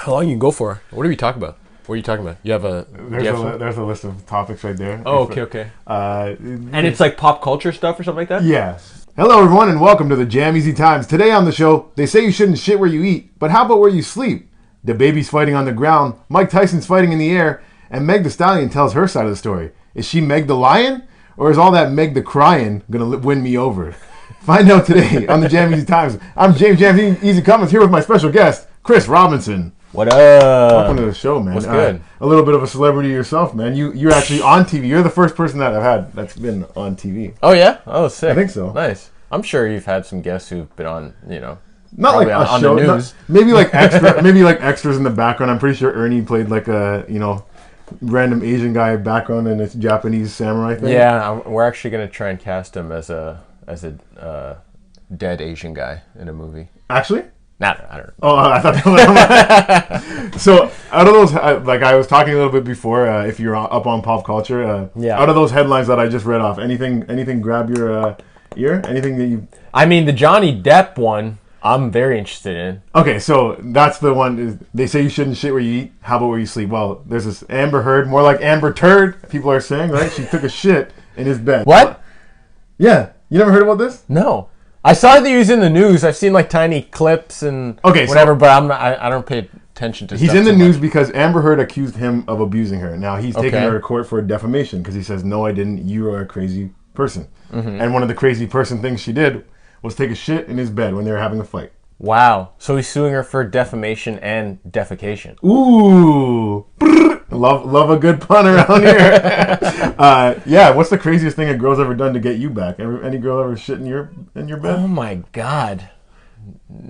How long you can go for? What are we talking about? What are you talking about? You have a... There's a list of topics right there. Oh, okay. And it's like pop culture stuff or something like that? Yeah. Hello, everyone, and welcome to the JamEasy Times. Today on the show, they say you shouldn't shit where you eat, but how about where you sleep? The baby's fighting on the ground, Mike Tyson's fighting in the air, and Meg the Stallion tells her side of the story. Is she Meg the Lion, or is all that Meg the Crying gonna win me over? Find out today on the JamEasy Times. I'm James JamEasy Cummins here with my special guest, Chris Robinson. What up? Welcome to the show, man. What's good? A little bit of a celebrity yourself, man. You're actually on TV. You're the first person that I've had that's been on TV. Oh, yeah? Oh, sick. I think so. Nice. I'm sure you've had some guests who've been on, not like on show, the news. Maybe like extras in the background. I'm pretty sure Ernie played like a, random Asian guy background in a Japanese samurai thing. Yeah, we're actually going to try and cast him as a dead Asian guy in a movie. Actually? I don't know. Oh, I thought that was... So, out of those, like I was talking a little bit before, if you're up on pop culture, out of those headlines that I just read off, anything grab your ear? Anything that you... I mean, the Johnny Depp one, I'm very interested in. Okay, so that's the one. They say you shouldn't shit where you eat. How about where you sleep? Well, there's this Amber Heard, more like Amber Turd, people are saying, right? She took a shit in his bed. What? Yeah. You never heard about this? No. I saw that he was in the news. I've seen like tiny clips and whatever, but I don't pay attention to. He's in the news because Amber Heard accused him of abusing her. Now he's taking her to court for defamation because he says, "No, I didn't. You are a crazy person." Mm-hmm. And one of the crazy person things she did was take a shit in his bed when they were having a fight. Wow! So he's suing her for defamation and defecation. Ooh, love a good pun around here. Yeah, what's the craziest thing a girl's ever done to get you back? Any girl ever shit in your bed? Oh my god,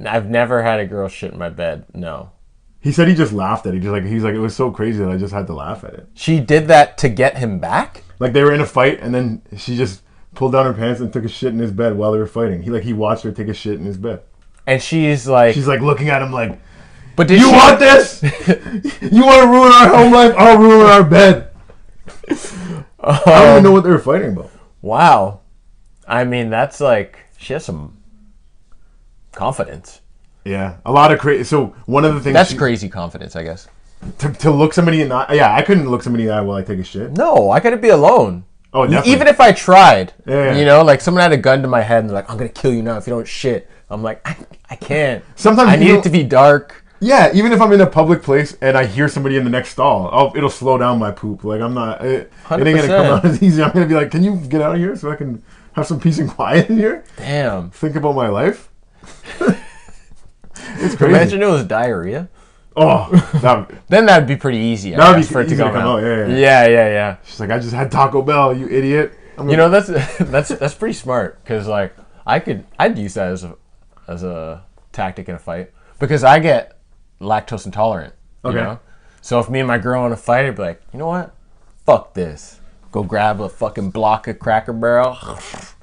I've never had a girl shit in my bed. No. He said he just laughed at it. He's like it was so crazy that I just had to laugh at it. She did that to get him back? Like they were in a fight and then she just pulled down her pants and took a shit in his bed while they were fighting. He watched her take a shit in his bed. And she's like looking at him like, but you want this? You want to ruin our home life? I'll ruin our bed. I don't even know what they were fighting about. Wow. I mean, that's like, she has some confidence. Yeah. A lot of crazy. So one of the things. That's crazy confidence, I guess. To look somebody in the eye. Yeah, I couldn't look somebody in the eye while I take a shit. No, I couldn't be alone. Oh, definitely. Even if I tried. Yeah. Like someone had a gun to my head and they're like, I'm going to kill you now if you don't shit. I'm like, I can't. Sometimes I need it to be dark. Yeah, even if I'm in a public place and I hear somebody in the next stall, it'll slow down my poop. Like I'm not, it ain't gonna come out as easy. I'm gonna be like, can you get out of here so I can have some peace and quiet in here? Damn. Think about my life. It's crazy. Imagine it was diarrhea. Oh, then that'd be pretty easy. That would be for it to come out. Yeah. She's like, I just had Taco Bell, you idiot. That's pretty smart because like I'd use that as a tactic in a fight because I get lactose intolerant. Okay. So if me and my girl want to fight, I'd be like, you know what? Fuck this. Go grab a fucking block of Cracker Barrel.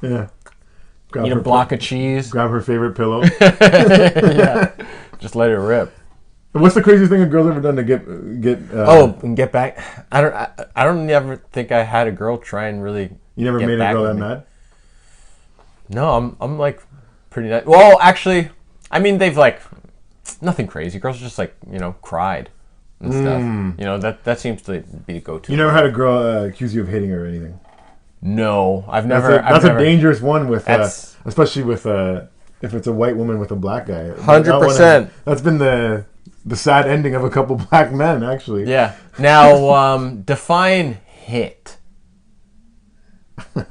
Yeah. Eat a block of cheese. Grab her favorite pillow. Yeah. Just let it rip. What's the craziest thing a girl's ever done to get? And get back. I don't ever think I had a girl try and really. You never made a girl that mad? No, I'm like pretty nice. Well, actually, I mean they've like nothing crazy. Girls just like cried and stuff. That seems to be the go-to. You never had a girl accuse you of hitting her or anything? No, I've never. That's a dangerous one with, especially with if it's a white woman with a black guy. 100%. That's been the sad ending of a couple black men, actually. Yeah. Now, define hit. No,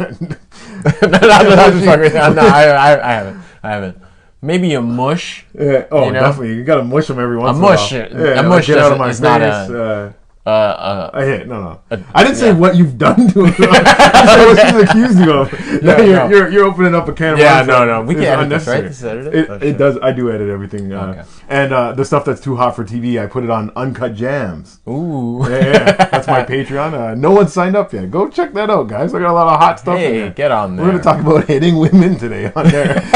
I haven't. Maybe a mush. Yeah. Oh, definitely. You got to mush them every once in a while. A mush get out of my face. Not a hit. No. I didn't say what you've done to him. I said what she's accused you of. You're opening up a can of worms. Yeah, no. We can edit this, right? This is edited? It does. I do edit everything. Okay. And the stuff that's too hot for TV, I put it on Uncut Jams. Ooh. Yeah. That's my Patreon. No one signed up yet. Go check that out, guys. I got a lot of hot stuff in there. Get on there. We're going to talk about hitting women today on there.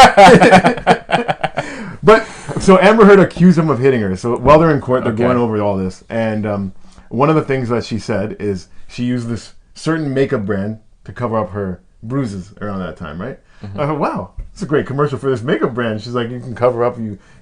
But, so Amber Heard accused him of hitting her. So while they're in court, they're going over all this. And one of the things that she said is she used this certain makeup brand to cover up her bruises around that time, right? Mm-hmm. I thought, wow, it's a great commercial for this makeup brand. She's like, you can cover up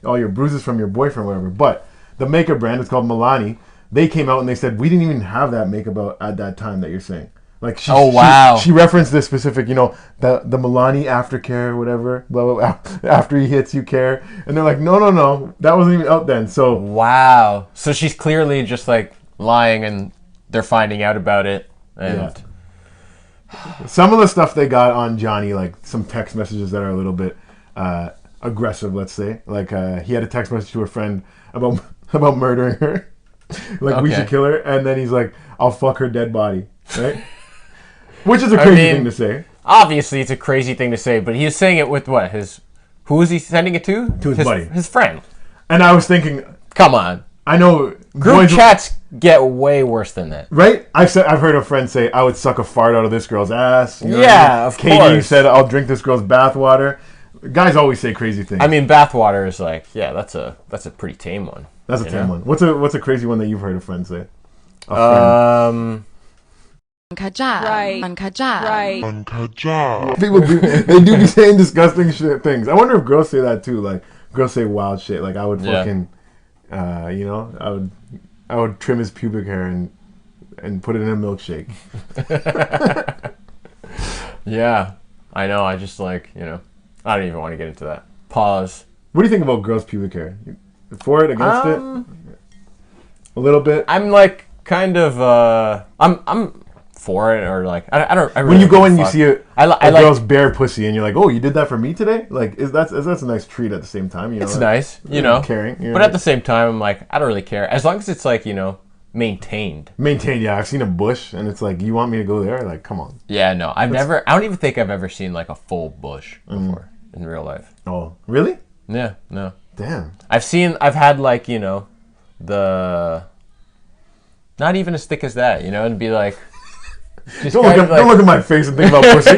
all your bruises from your boyfriend or whatever. But the makeup brand, it's called Milani. They came out and they said, we didn't even have that makeup at that time that you're saying. Like she referenced this specific, the Milani aftercare or whatever, blah, blah, blah, after he hits you care. And they're like, no, that wasn't even out then. So wow. So she's clearly just like lying and they're finding out about it. And some of the stuff they got on Johnny, like some text messages that are a little bit aggressive, let's say. Like he had a text message to a friend about murdering her. Like, we should kill her. And then he's like, I'll fuck her dead body. Right? Which is a crazy thing to say. Obviously, it's a crazy thing to say, but he was saying it with what? Who was he sending it to? To his buddy. His friend. And I was thinking... Come on. I know... Group chats get way worse than that. Right? I've heard a friend say, I would suck a fart out of this girl's ass. You know what I mean? Of course. Katie said, I'll drink this girl's bathwater. Guys always say crazy things. I mean, bathwater is like, that's a pretty tame one. That's a tame one. What's a crazy one that you've heard a friend say? Right. People do be saying disgusting things. I wonder if girls say that too. Like, girls say wild shit. Like, I would fucking, I would trim his pubic hair and put it in a milkshake. Yeah, I know. I just like, I don't even want to get into that. Pause. What do you think about girls' pubic hair? For it, against it? A little bit? I'm like kind of I'm for it, or like I really when you go in, you see a girl's like, bare pussy, and you're like, oh, you did that for me today? Like, that's a nice treat at the same time. It's like, nice, caring. But at the same time, I'm like, I don't really care as long as it's like maintained. Maintained, yeah. I've seen a bush, and it's like, you want me to go there? Like, come on. Yeah, no, I don't even think I've ever seen like a full bush before in real life. Oh, really? Yeah, no. Damn. I've had like, the, not even as thick as that, and be like, just don't look at my face and think about pussy.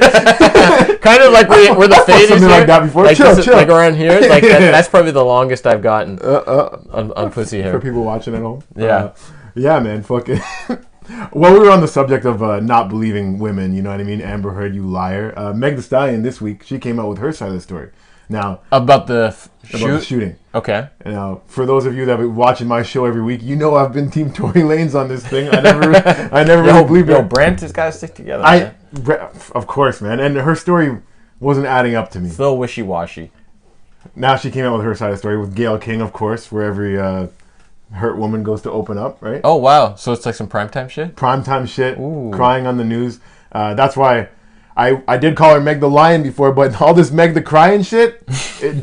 Kind of like where the fade is something here. like that before. Like, chill. Like around here. Like that's probably the longest I've gotten on pussy hair. For people watching at home. Yeah. Yeah, man. Fuck it. While we were on the subject of not believing women, you know what I mean? Amber Heard, you liar. Meg Thee Stallion this week, she came out with her side of the story. Now about the shooting. Okay. Now, for those of you that have been watching my show every week, you know I've been Team Tory Lanez on this thing. I never really believed it. Brent has got to stick together. Of course, man. And her story wasn't adding up to me. It's a little wishy-washy. Now she came out with her side of the story with Gayle King, of course, where every hurt woman goes to open up, right? Oh, wow. So it's like some primetime shit? Primetime shit. Ooh. Crying on the news. That's why I did call her Meg the Lion before, but all this Meg the Crying shit, it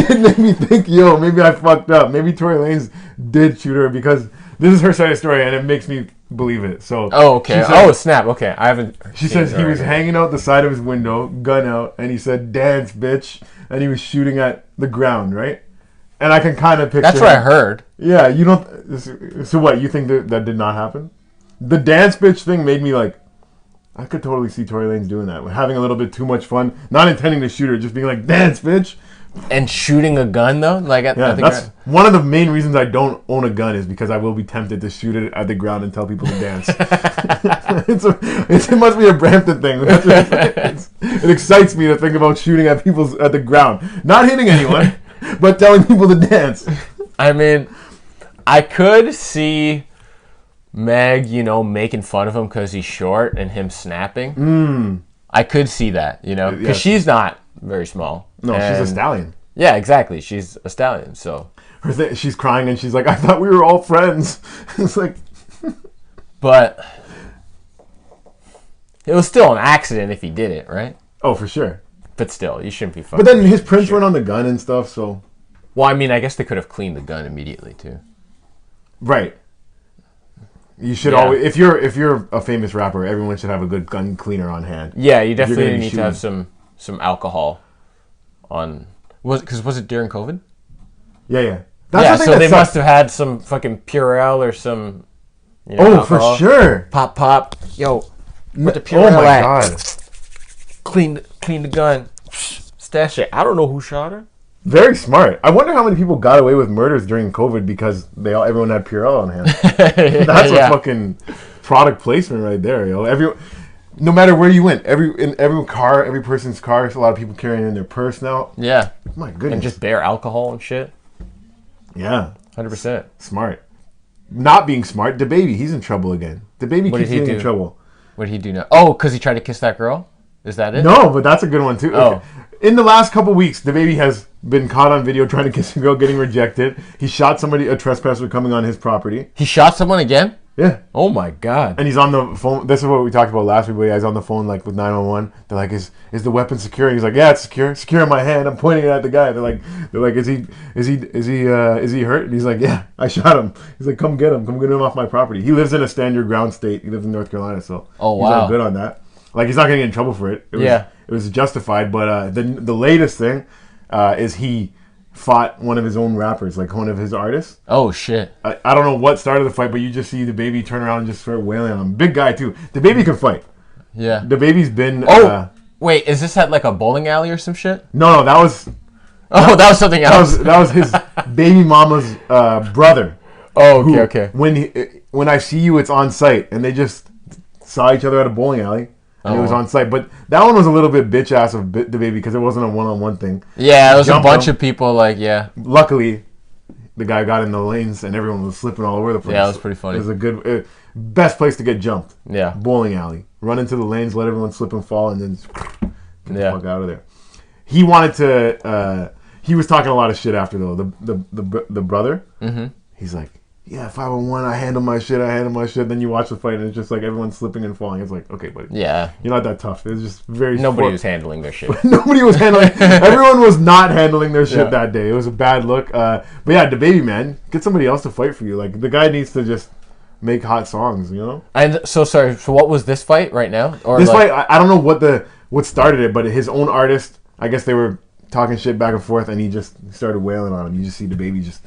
did make me think, yo, maybe I fucked up. Maybe Tory Lanez did shoot her, because this is her side of the story, and it makes me believe it. So. Oh, okay. Said, snap. Okay, I haven't. She says he was hanging out the side of his window, gun out, and he said, "Dance, bitch," and he was shooting at the ground, right? And I can kind of picture. That's what I heard. Yeah, you don't. So what? You think that did not happen? The dance bitch thing made me like. I could totally see Tory Lanez doing that, having a little bit too much fun, not intending to shoot her, just being like, "Dance, bitch," and shooting a gun though. Like, that's one of the main reasons I don't own a gun, is because I will be tempted to shoot it at the ground and tell people to dance. It must be a Brampton thing. It excites me to think about shooting at people at the ground, not hitting anyone, but telling people to dance. I mean, I could see Meg, making fun of him because he's short and him snapping. I could see that, because she's not very small. No, she's a stallion. Yeah, exactly. She's a stallion, so. She's crying and she's like, I thought we were all friends. It's like. But it was still an accident if he did it, right? Oh, for sure. But still, you shouldn't be fucking. But then his prints weren't on the gun and stuff, so. Well, I mean, I guess they could have cleaned the gun immediately, too. Right. You should always, if you're a famous rapper, everyone should have a good gun cleaner on hand. Yeah, you definitely need to have some alcohol on. Was it during COVID? Yeah. That's so they must have had some fucking Purell or some. Alcohol. For sure. Pop. Yo, put the Purell. Oh my god. Clean the gun. Stash it. I don't know who shot her. Very smart. I wonder how many people got away with murders during COVID because everyone had Purell on hand. That's a fucking product placement right there, yo. No matter where you went, in every car, every person's car, a lot of people carrying in their purse now. Yeah. My goodness. And just bare alcohol and shit. Yeah. 100%. Smart. Not being smart, the baby, he's in trouble again. The baby keeps getting in trouble. What did he do now? Oh, because he tried to kiss that girl? Is that it? No, but that's a good one too. Oh. Okay. In the last couple weeks, the baby has been caught on video trying to kiss a girl, getting rejected. He shot somebody, a trespasser coming on his property. He shot someone again? Yeah. Oh my God. And he's on the phone. This is what we talked about last week, but he's on the phone like with 911. They're like, is the weapon secure? He's like, yeah, it's secure. Secure in my hand. I'm pointing it at the guy. They're like, is he hurt? And he's like, yeah, I shot him. He's like, come get him. Come get him off my property. He lives in a stand your ground state. He lives in North Carolina, so he's all good on that. Like, he's not going to get in trouble for it. It was justified. But the latest thing is he fought one of his own rappers, like one of his artists. Oh, shit. I don't know what started the fight, but you just see the baby turn around and just start wailing on him. Big guy, too. The baby can fight. Yeah. The baby's been... wait, is this at like a bowling alley or some shit? No, that was... Oh, that was something else. That was his baby mama's brother. Oh, okay. When I see you, it's on site. And they just saw each other at a bowling alley. And it was on site. But that one was a little bit bitch ass of the baby because it wasn't a one-on-one thing. Yeah, it was a bunch of people Luckily, the guy got in the lanes and everyone was slipping all over the place. Yeah, it was pretty funny. It was a good... best place to get jumped. Yeah. Bowling alley. Run into the lanes, let everyone slip and fall, and then get the fuck out of there. He wanted to... he was talking a lot of shit after, though. The brother, he's like, yeah, 501, I handle my shit. Then you watch the fight, and it's just like everyone's slipping and falling. It's like, okay, buddy. Yeah. You're not that tough. It was just very... Nobody was handling their shit. Nobody was handling... Everyone was not handling their shit that day. It was a bad look. But yeah, the baby, man, get somebody else to fight for you. Like, the guy needs to just make hot songs, you know? And so what was this fight right now? Or this fight, I don't know what started it, but his own artist, I guess they were talking shit back and forth, and he just started wailing on him. You just see the baby just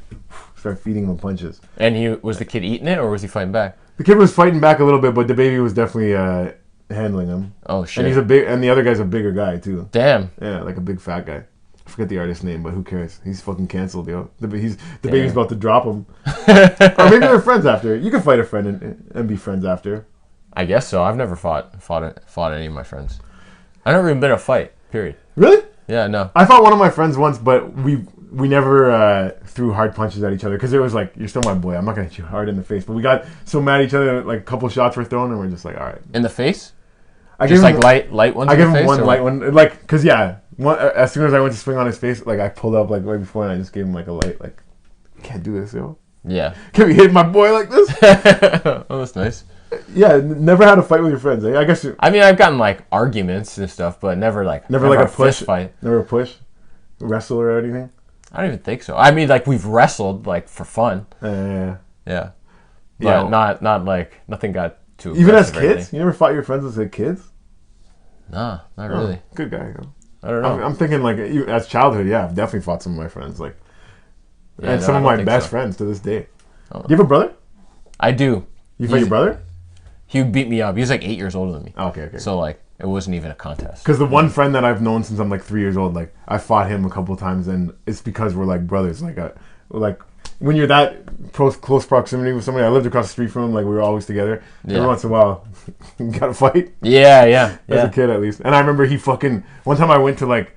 start feeding him punches. And was the kid eating it, or was he fighting back? The kid was fighting back a little bit, but the baby was definitely handling him. Oh shit! And and the other guy's a bigger guy too. Damn. Yeah, like a big fat guy. I forget the artist's name, but who cares? He's fucking canceled, yo. The baby's about to drop him. Or maybe they're friends after. You can fight a friend and be friends after. I guess so. I've never fought any of my friends. I've never even been in a fight. Period. Really? Yeah, no. I fought one of my friends once, but we never threw hard punches at each other because it was like, you're still my boy. I'm not gonna hit you hard in the face. But we got so mad at each other, like a couple shots were thrown, and we're just like, all right. In the face? I just like light ones. I gave him one light one, like, cause as soon as I went to swing on his face, like I pulled up like right before, and I just gave him like a light, like, you can't do this, yo. Yeah. Can't be hitting my boy like this. Oh, that's nice. Yeah, never had a fight with your friends. I guess. I mean, I've gotten like arguments and stuff, but never like a push fist fight. Never a push, wrestle or anything. I don't even think so. I mean, like we've wrestled like for fun. Yeah. But not like nothing got too. Even as kids, you never fought your friends as kids. Nah, not really. Good guy. I don't know. I'm thinking like as childhood, yeah, I've definitely fought some of my friends, like, and some of my best friends to this day. Oh. Do you have a brother? I do. You fought your brother? He beat me up. He was like 8 years older than me. Okay. So like it wasn't even a contest. Because the one friend that I've known since I'm like 3 years old, like I fought him a couple of times, and it's because we're like brothers. Like when you're that close proximity with somebody, I lived across the street from him. Like we were always together. Yeah. Every once in a while, you gotta fight. Yeah. As a kid, at least. And I remember one time I went to like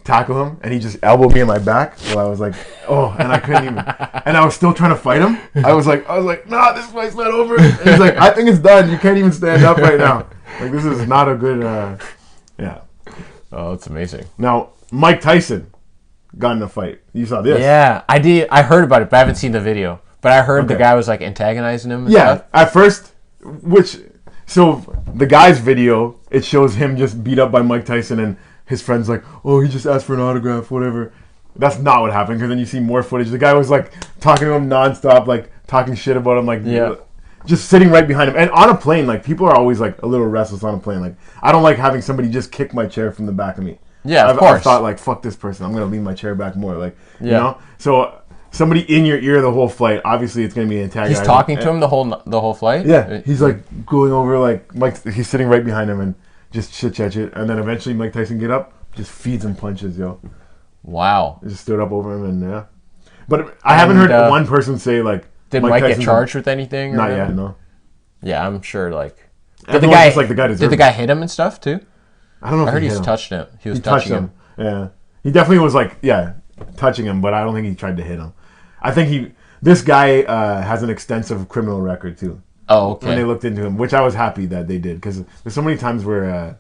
tackle him, and he just elbowed me in my back while I was like, oh, and I couldn't even, and I was still trying to fight him. I was like, nah, this fight's not over. And he's like, I think it's done. You can't even stand up right now. Like, this is not a good, yeah. Oh, that's amazing. Now, Mike Tyson got in a fight. You saw this? Yeah, I did. I heard about it, but I haven't seen the video. But I heard the guy was like antagonizing him. And stuff. At first, so the guy's video, it shows him just beat up by Mike Tyson, and his friend's like, oh, he just asked for an autograph, whatever. That's not what happened, because then you see more footage. The guy was like talking to him nonstop, like talking shit about him, like just sitting right behind him. And on a plane, like people are always like a little restless on a plane. Like I don't like having somebody just kick my chair from the back of me. Yeah, of course. I've thought like, fuck this person. I'm gonna lean my chair back more. Like you know. So somebody in your ear the whole flight. Obviously, it's gonna be antagonizing. He's talking to him the whole flight. Yeah, he's like going over like Mike. He's sitting right behind him and just chit chat, and then eventually Mike Tyson get up, just feeds him punches, yo. Wow. Just stood up over him and But I haven't heard one person say like. Did Mike get charged with anything? Not yet, no. Yeah, I'm sure. Like, did the guy hit him and stuff too? I don't know. I heard he's touched him. He was touching him. Yeah, he definitely was like touching him, but I don't think he tried to hit him. I think this guy has an extensive criminal record too. Oh, okay. When they looked into him, which I was happy that they did, because there's so many times where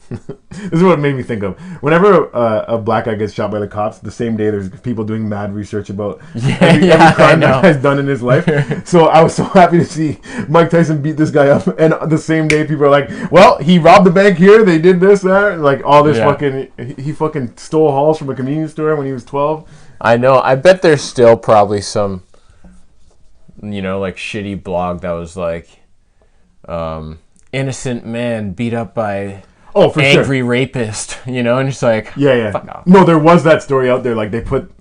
this is what it made me think of. Whenever a black guy gets shot by the cops, the same day there's people doing mad research about every crime that guy's done in his life. So I was so happy to see Mike Tyson beat this guy up, and the same day people are like, well, he robbed the bank here, they did this, that, like all this he fucking stole halls from a convenience store when he was 12. I know. I bet there's still probably some, like shitty blog that was like, innocent man beat up by for angry sure. rapist, and it's like, fuck off. No, there was that story out there. Like they put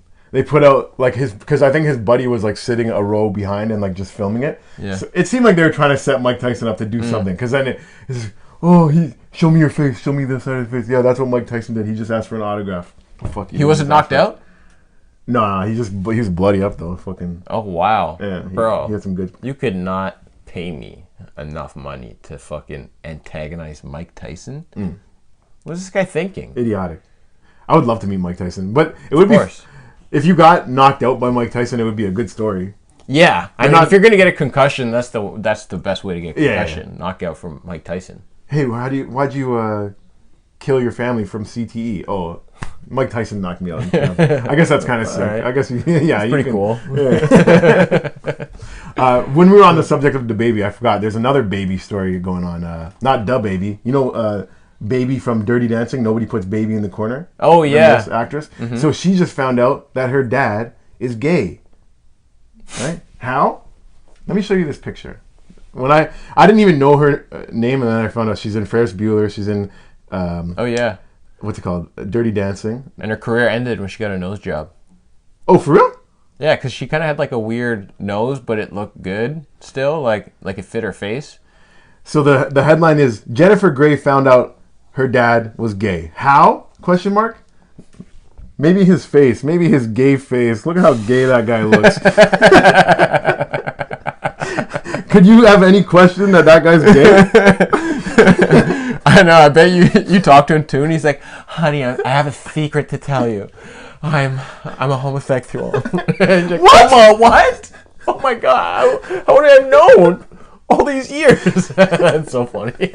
out like because I think his buddy was like sitting a row behind and like just filming it. Yeah. So it seemed like they were trying to set Mike Tyson up to do something. Because then it's show me your face, show me this side of his face. Yeah, that's what Mike Tyson did. He just asked for an autograph. Fuck. He wasn't knocked out? No, he was bloody up though. Fucking. Oh wow. Yeah, bro. He had some good. You could not pay me enough money to fucking antagonize Mike Tyson. What is this guy thinking? Idiotic. I would love to meet Mike Tyson, but it would be if you got knocked out by Mike Tyson, it would be a good story. Yeah, I mean, if you're gonna get a concussion, that's the best way to get a concussion. Yeah. Knockout from Mike Tyson. Hey, why'd you kill your family from CTE? Oh, Mike Tyson knocked me out. I guess that's kind of sick. Right. I guess it's pretty cool. Yeah. When we were on the subject of the baby, I forgot. There's another baby story going on. Not the baby. Baby from Dirty Dancing. Nobody puts baby in the corner. Oh yeah, this actress. Mm-hmm. So she just found out that her dad is gay. Right? How? Let me show you this picture. When I didn't even know her name, and then I found out she's in Ferris Bueller. She's in. Oh yeah. What's it called? Dirty Dancing. And her career ended when she got a nose job. Oh, for real? Yeah, because she kind of had like a weird nose, but it looked good still, like it fit her face. So the headline is Jennifer Grey found out her dad was gay. How? Question mark. Maybe his face. Maybe his gay face. Look at how gay that guy looks. Could you have any question that guy's gay? I know. I bet you talk to him too, and he's like, "Honey, I have a secret to tell you. I'm a homosexual." Like, what? Come on, what? Oh my god! How would I have known all these years? That's so funny.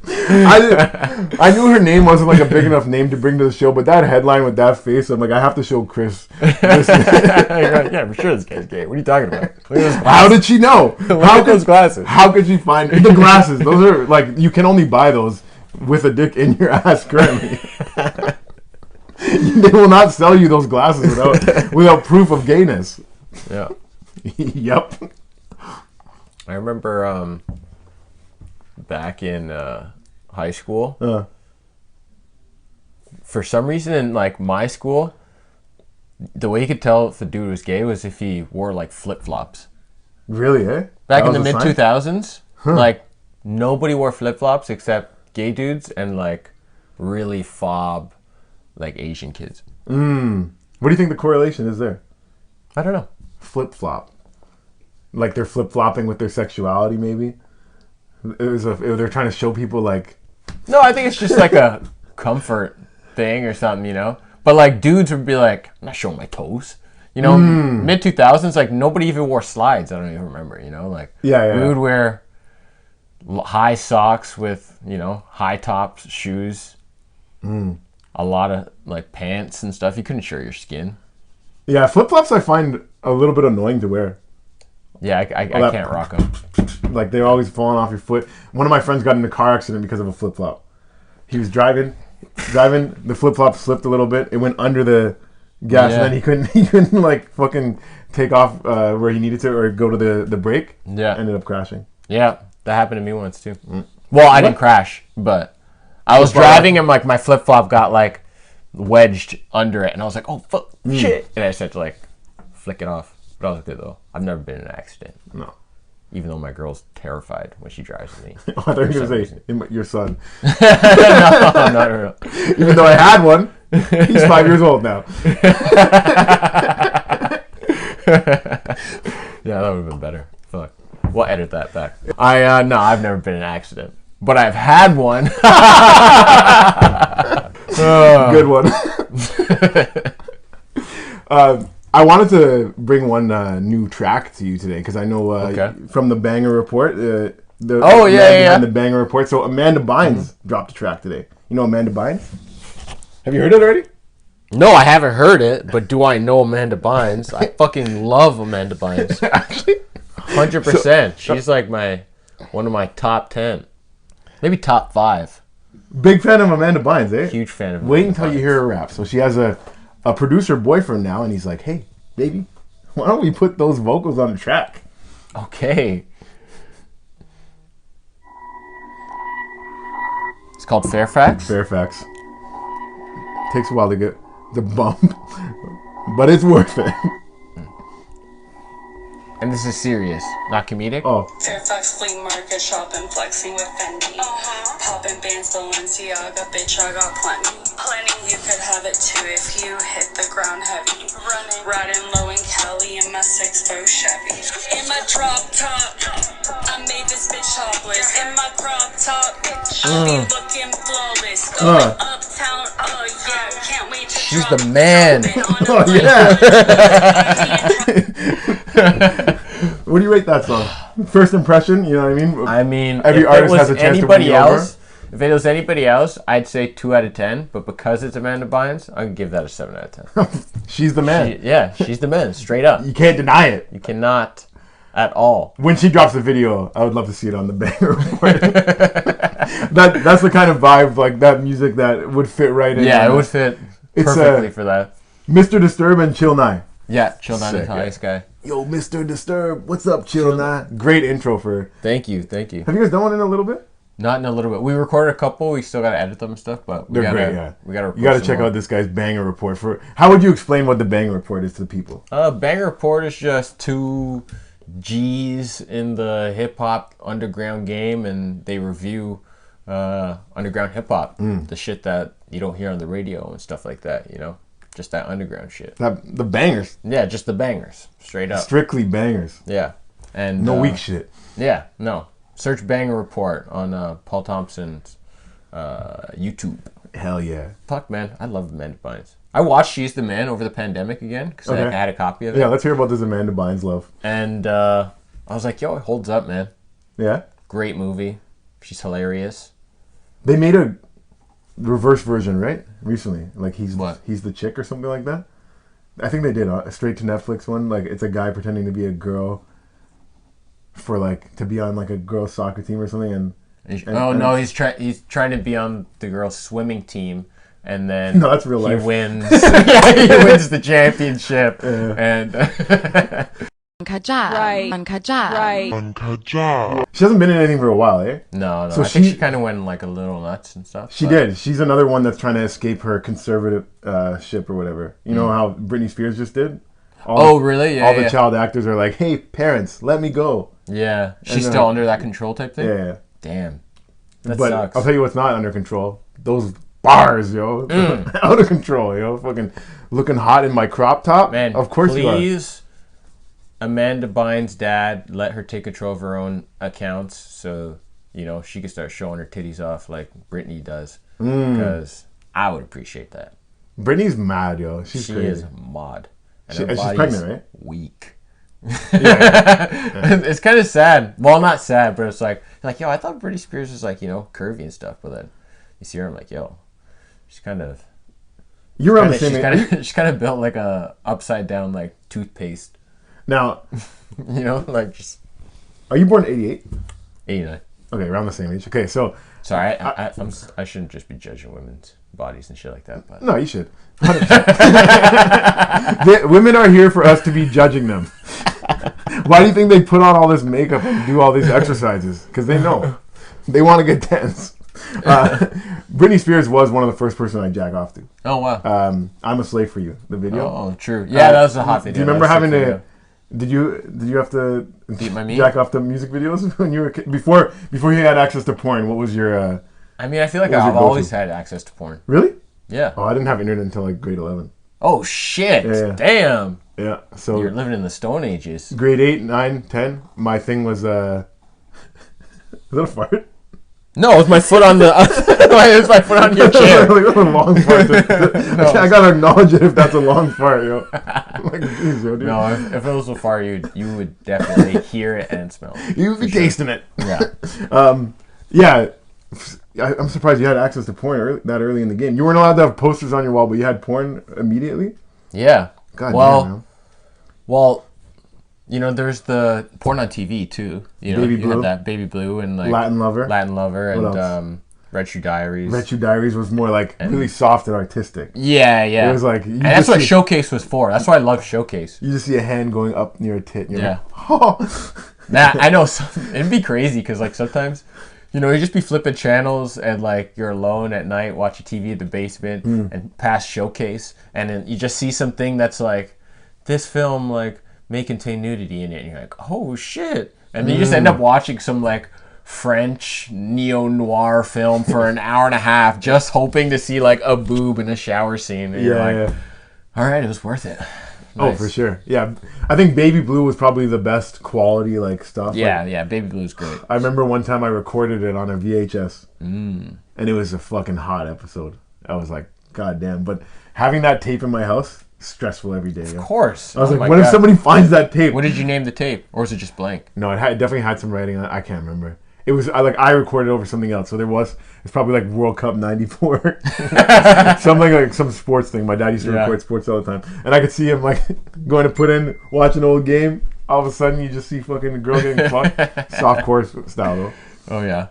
I knew her name wasn't like a big enough name to bring to the show, but that headline with that face, I'm like, I have to show Chris. Yeah, for sure this guy's gay. What are you talking about? How did she know? Those glasses. How could she find the glasses? Those are like, you can only buy those with a dick in your ass currently. They will not sell you those glasses without proof of gayness. Yeah. Yep. I remember back in high school, for some reason in like my school, the way you could tell if the dude was gay was if he wore like flip-flops. Really, eh? Back in the mid 2000s, like nobody wore flip-flops except gay dudes and like really fob like Asian kids. What do you think the correlation is there? I don't know. Flip-flop. Like they're flip-flopping with their sexuality, maybe? They're trying to show people like... No, I think it's just like a comfort thing or something, But like dudes would be like, I'm not showing my toes. Mid 2000s, like nobody even wore slides. I don't even remember, like we would wear high socks with, high top shoes. A lot of like pants and stuff. You couldn't show your skin. Yeah, flip-flops I find a little bit annoying to wear. Yeah, I can't rock them. Like they're always falling off your foot. One of my friends got in a car accident because of a flip-flop. He was driving, the flip-flop slipped a little bit. It went under the gas, and then he couldn't like fucking take off where he needed to or go to the brake. Yeah, ended up crashing. Yeah, that happened to me once too. Well, I didn't crash, but I was driving and like my flip-flop got like wedged under it, and I was like, "Oh fuck, shit!" And I just had to like flick it off. But I was good though. I've never been in an accident. No. Even though my girl's terrified when she drives with me. I thought you were going to say your son. No, not real. Even though I had one, he's 5 years old now. Yeah, that would have been better. Fuck. We'll edit that back. I've never been in an accident. But I've had one. Good one. I wanted to bring one new track to you today because I know from the Banger Report. The behind the Banger Report. So Amanda Bynes dropped a track today. You know Amanda Bynes? Have you heard it already? No, I haven't heard it, but do I know Amanda Bynes? I fucking love Amanda Bynes. Actually, 100%. She's like one of my top 10, maybe top 5. Big fan of Amanda Bynes, eh? Huge fan of Amanda Wait until Bynes. you hear her rap. So she has a producer boyfriend now, and he's like, "Hey, baby, why don't we put those vocals on the track?" Okay. It's called Fairfax. Fairfax. Takes a while to get the bump, but it's worth it. And this is serious, not comedic. Oh. Fairfax flea market shopping, flexing with Fendi. Popping bands, Balenciaga, bitch, I got plenty. You could have it too if you hit the ground heavy. Riding low in Cali in my 6'4" Chevy. In my drop top, I made this bitch topless. In my crop top, bitch, I be looking flawless. Going uptown, oh yeah, can't wait to She's drop the man. Oh yeah. What do you rate that song? First impression, you know what I mean? I mean, every if artist it was has a chance anybody to win you over. else, if it was anybody else, I'd say 2 out of 10. But because it's Amanda Bynes, I'd give that a 7 out of 10. She's the man. She's the man, straight up. You can't deny it. You cannot at all. When she drops the video, I would love to see it on the Banger Report. That's the kind of vibe, like that music that would fit right in. Yeah, it would fit perfectly for that. Mr. Disturb and Chill 9. Yeah, Chill 9 is Sick, the highest guy. Yo, Mr. Disturb, what's up, Chill 9? Great intro for her. Thank you. Have you guys done one in a little bit? Not in a little bit. We recorded a couple. We still got to edit them and stuff, but They're great, yeah. We gotta you got to check out this guy's Banger Report. How would you explain what the Banger Report is to the people? Banger Report is just 2 G's in the hip hop underground game, and they review underground hip hop, the shit that you don't hear on the radio and stuff like that. You know, just that underground shit. The bangers. Yeah, just the bangers, straight up. Strictly bangers. Yeah, and No weak shit. Yeah, no. Search Banger Report on Paul Thompson's YouTube. Hell yeah. Fuck, man. I love Amanda Bynes. I watched She's the Man over the pandemic again because I had a copy of it. Yeah, let's hear about this Amanda Bynes love. And I was like, yo, it holds up, man. Yeah? Great movie. She's hilarious. They made a reverse version, right? Recently. Like he's the chick or something like that. I think they did a straight to Netflix one. Like it's a guy pretending to be a girl for like to be on like a girls soccer team or something he's trying to be on the girls swimming team, and then no, that's real life. He wins. Yeah, he wins the championship, and Right. She hasn't been in anything for a while, eh? No. So I think she kind of went like a little nuts and stuff. She did. She's another one that's trying to escape her conservative ship or whatever. You know how Britney Spears just did? Really? Yeah. All the child actors are like, "Hey, parents, let me go." Yeah. She's still under that control type thing? Yeah. Damn. That but sucks. I'll tell you what's not under control. Those bars, yo. Out of control, yo. Fucking looking hot in my crop top. Man, of course you are. Please, Amanda Bynes' dad, let her take control of her own accounts so, you know, she can start showing her titties off like Britney does. Because I would appreciate that. Britney's mad, yo. She crazy. Is mod. And she's pregnant, right? Weak. It's kind of sad. Well, not sad, but it's like, yo, I thought Britney Spears was like, you know, curvy and stuff, but then you see her, I'm like, yo, she's kind of. You're on the same age. She's kind of built like a upside down like toothpaste. Now, you know, like just. Are you born 88? 89. Okay, around the same age. Okay, so. Sorry, I shouldn't just be judging women's bodies and shit like that. But no, you should. Women are here for us to be judging them. Why do you think they put on all this makeup and do all these exercises? Because they know. They want to get tense. Britney Spears was one of the first person I jack off to. Oh, wow. I'm a Slave for You, the video. Oh, true. Yeah, that was a hot video. Do you remember having to... Did you have to beat my meat? Jack off the music videos when you were a kid? Before you had access to porn, what was your... I mean, I feel like I've always had access to porn. Really? Yeah. Oh, I didn't have internet until like grade 11. Oh, shit. Yeah. Damn. Yeah. So you're living in the Stone Ages. Grade 8, 9, 10, my thing was... Is that a fart? No, it's my foot on the. It's my foot on your chair. Like, that's a long fart. I gotta acknowledge it if that's a long fart, yo. Like, geez, yo, dude. No, if it was so far, you would definitely hear it and smell it. You'd be tasting it. Yeah. Yeah. I'm surprised you had access to porn that early in the game. You weren't allowed to have posters on your wall, but you had porn immediately? Yeah. God damn, man. Well, you know, there's the porn on TV too. You know, Baby you Blue. had that Baby Blue and like Latin Lover. and else? Red Shoe Diaries. Red Shoe Diaries was more like really soft and artistic. Yeah. It was like... And that's what Showcase was for. That's why I love Showcase. You just see a hand going up near a tit. And you're Yeah. like, oh. Nah, I know. It'd be crazy because like sometimes, you know, you just be flipping channels and like you're alone at night watching TV at the basement and past Showcase, and then you just see something that's like, this film like may contain nudity in it, and you're like, oh shit, and then you just end up watching some like French neo-noir film for an hour and a half just hoping to see like a boob in a shower scene, and you're like, all right, it was worth it. Oh, for sure. Yeah. I think Baby Blue was probably the best quality like stuff. Yeah, Baby Blue's great. I remember one time I recorded it on a VHS and it was a fucking hot episode. I was like, God damn. But having that tape in my house, stressful every day. Of course. I was like, what if somebody finds that tape? What did you name the tape? Or was it just blank? No, it definitely had some writing on it. I can't remember. It was I recorded over something else, so it's probably like World Cup '94, something like some sports thing. My dad used to record sports all the time, and I could see him like going to watch an old game. All of a sudden, you just see fucking the girl getting fucked, softcore style though. Oh yeah.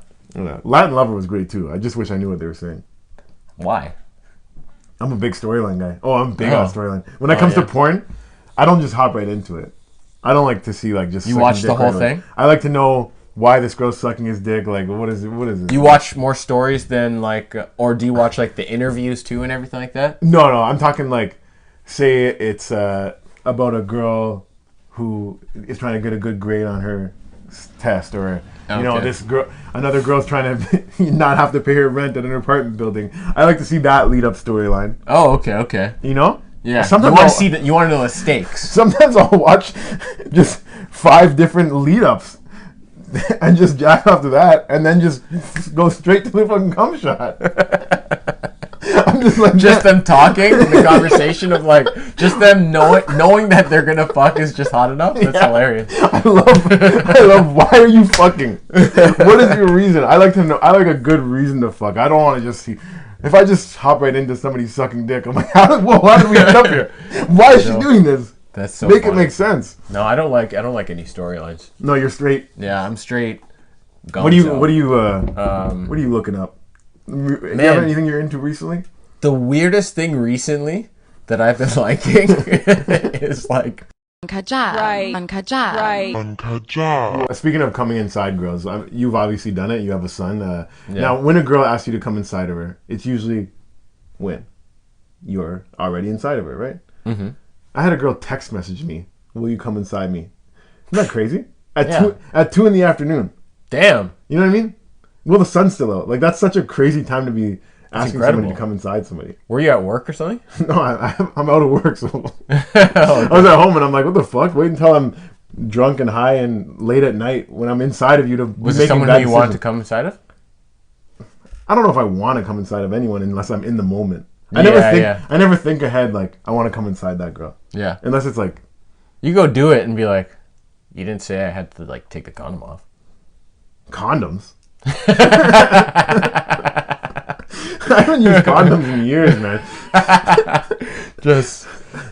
Latin Lover was great too. I just wish I knew what they were saying. Why? I'm a big storyline guy. Oh, I'm big on storyline. When it comes to porn, I don't just hop right into it. I don't like to see like just. You watch the whole thing? I like to know why this girl's sucking his dick. Like, what is it? What is it? You watch more stories than like, or do you watch like the interviews too and everything like that? No. I'm talking like, say it's about a girl who is trying to get a good grade on her test, or you know, another girl's trying to not have to pay her rent at an apartment building. I like to see that lead up storyline. Oh, okay. You know? Yeah. Sometimes you want to see that. You want to know the stakes. Sometimes I'll watch just 5 different lead ups. And just jack off to that, and then just go straight to the fucking cum shot. I'm just like them talking, the conversation of like just them knowing that they're gonna fuck is just hot enough. That's hilarious. I love. Why are you fucking? What is your reason? I like to know. I like a good reason to fuck. I don't want to just see. If I just hop right into somebody sucking dick, I'm like, how did we end up here? Why is she doing this? That's so Make it make sense. No, I don't like any storylines. No, you're straight. Yeah, I'm straight. What are you looking up? Do you have anything you're into recently? The weirdest thing recently that I've been liking is like Speaking of coming inside girls, you've obviously done it. You have a son. Now, when a girl asks you to come inside of her, it's usually when you're already inside of her, right? Mm-hmm. I had a girl text message me, "Will you come inside me?" Isn't that crazy? At 2 in the afternoon. Damn. You know what I mean? Well, the sun's still out. Like, that's such a crazy time to be asking somebody to come inside somebody. Were you at work or something? No, I'm out of work. So I was at home and I'm like, what the fuck? Wait until I'm drunk and high and late at night when I'm inside of you to Was it someone who you wanted to come inside of? I don't know if I want to come inside of anyone unless I'm in the moment. I never think ahead like I want to come inside that girl. Yeah. Unless it's like you go do it and be like, you didn't say I had to like take the condom off. Condoms? I haven't used condoms in years, man. Just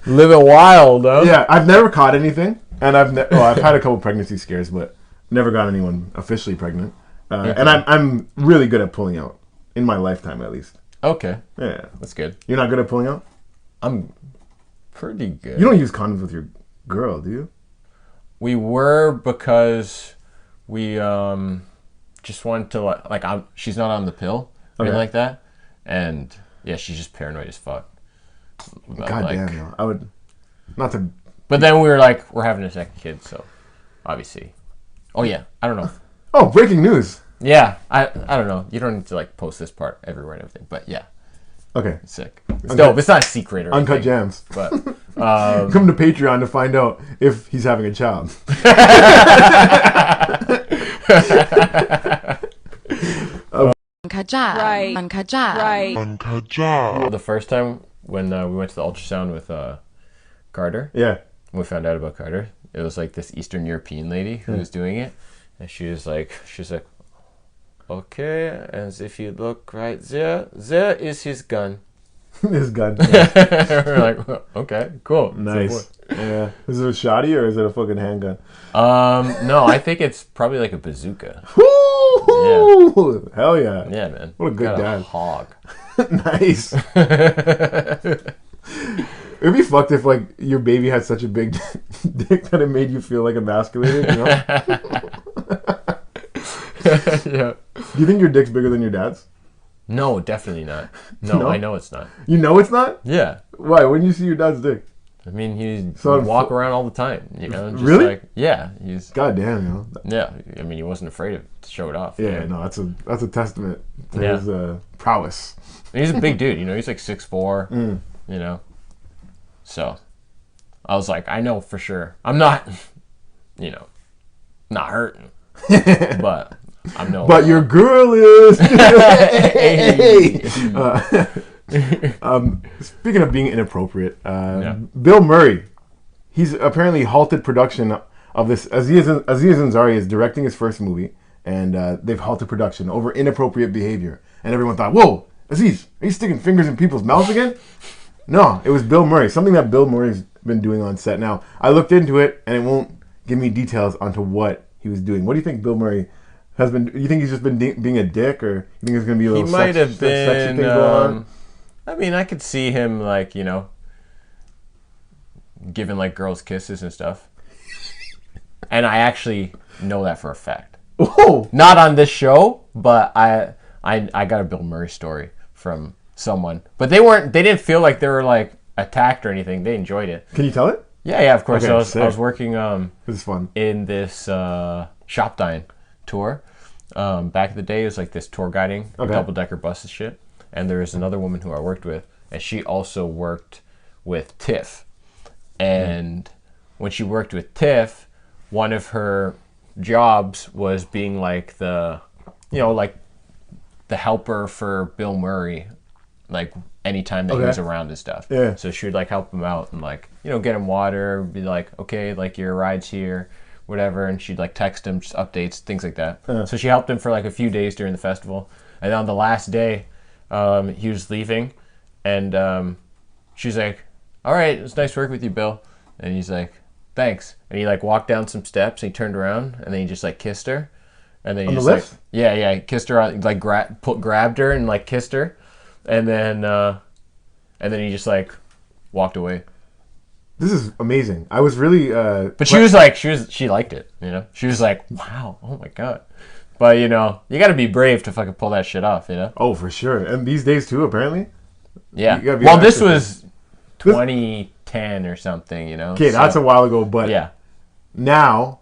living wild, though. Yeah, I've never caught anything, and I've had a couple pregnancy scares, but never got anyone officially pregnant. And I'm really good at pulling out in my lifetime, at least. Okay. Yeah, that's good. You're not good at pulling out? I'm pretty good. You don't use condoms with your girl, do you? We were because we just wanted to like she's not on the pill or anything like that, and yeah, she's just paranoid as fuck. God damn, no. I would not to. But then we were like, we're having a second kid, so obviously. Oh yeah, I don't know. Oh, breaking news. Yeah, I don't know. You don't need to like post this part everywhere and everything, but yeah. Okay. It's sick. It's dope. It's not a secret or anything. Uncut Jams. But come to Patreon to find out if he's having a child. uncut job. Right. Uncut job. Right. The first time when we went to the ultrasound with Carter, Yeah. we found out about Carter. It was like this Eastern European lady who was doing it, and she was like, okay, and if you look right there is his gun. His gun. We're like, okay, cool. Nice. Yeah. Is it a shotty or is it a fucking handgun? No, I think it's probably like a bazooka. Woo! Hell yeah. Yeah, man. What a good Got dad. Hog. Nice. It'd be fucked if like your baby had such a big dick that it made you feel like emasculated, you know? Yeah. Do you think your dick's bigger than your dad's? No, definitely not. No, No? I know it's not. You know it's not? Yeah. Why? When you see your dad's dick? I mean, he So would walk around all the time, you know? Just Really? Like, yeah. He's God damn, you know? Yeah. I mean, he wasn't afraid to show it off. Yeah, no, that's a testament to Yeah. his prowess. And he's a big dude, you know? He's like 6'4", you know? So, I was like, I know for sure. I'm not, you know, not hurting. But I'm no. But your girl is. Hey. Speaking of being inappropriate, Bill Murray, he's apparently halted production of this. Aziz Ansari is directing his first movie, and they've halted production over inappropriate behavior. And everyone thought, "Whoa, Aziz, are you sticking fingers in people's mouths again?" No, it was Bill Murray. Something that Bill Murray's been doing on set. Now, I looked into it, and it won't give me details onto what he was doing. What do you think Bill Murray has been? You think he's just been being a dick, or you think there's going to be a little He might have sexy been. thing going on? I mean, I could see him like, you know, giving like girls kisses and stuff. And I actually know that for a fact. Oh, Not on this show, but I got a Bill Murray story from someone. But they didn't feel like they were like attacked or anything. They enjoyed it. can you tell it? Yeah, of course. Okay, I was sick. working This is fun. in this shop dine tour. Back in the day, it was like this tour guiding, Okay. double-decker bus and shit. And there was another woman who I worked with, and she also worked with Tiff. And when she worked with Tiff, one of her jobs was being like the, you know, like the helper for Bill Murray, like anytime that he Okay. was around and stuff. Yeah. So she would like help him out and like, you know, get him water, be like, okay, like your ride's here, whatever. And she'd like text him just updates, things like that. So she helped him for like a few days during the festival. And on the last day, he was leaving, and she's like, all right, it was nice working with you, Bill. And he's like, thanks. And he like walked down some steps, and he turned around, and then he just like kissed her. And then he On the just like, lips? yeah, he kissed her on, like grabbed her and like kissed her. And then he just like walked away. This is amazing. I was really. But she was like, she liked it, you know? She was like, wow, oh my God. But, you know, you got to be brave to fucking pull that shit off, you know? Oh, for sure. And these days too, apparently. Yeah. You gotta be Well, an this actor. was 2010 or something, you know? Okay, that's a while ago, but Yeah. now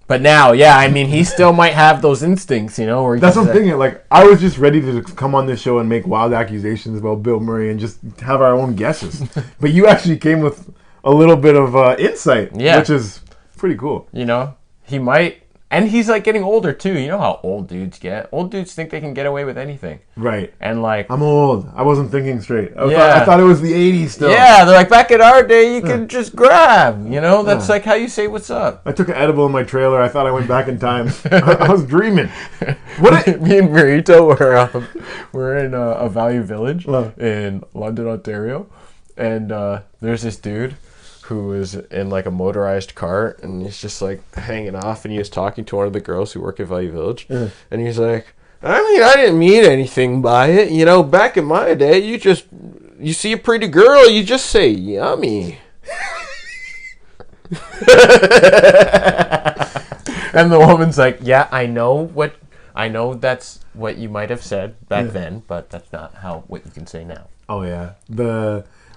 But now, yeah, I mean, he still might have those instincts, you know? Where that's what I'm thinking. Like, I was just ready to come on this show and make wild accusations about Bill Murray and just have our own guesses. But you actually came with a little bit of insight, Yeah. which is pretty cool. You know, he might. And he's like getting older too. You know how old dudes get. Old dudes think they can get away with anything. Right. And like, I'm old. I wasn't thinking straight. Yeah. I thought it was the 80s still. yeah, they're like, back in our day, you could just grab. You know, that's like how you say what's up. I took an edible in my trailer. I thought I went back in time. I was dreaming. What? Me and Marito were in a Value Village Love. in London, Ontario, and there's this dude who was in like a motorized car, and he's just like hanging off, and he was talking to one of the girls who work at Value Village, and he's like, I mean, I didn't mean anything by it, you know, back in my day, you see a pretty girl, you just say yummy. And the woman's like, yeah, I know that's what you might have said back then, but that's not what you can say now. Oh yeah.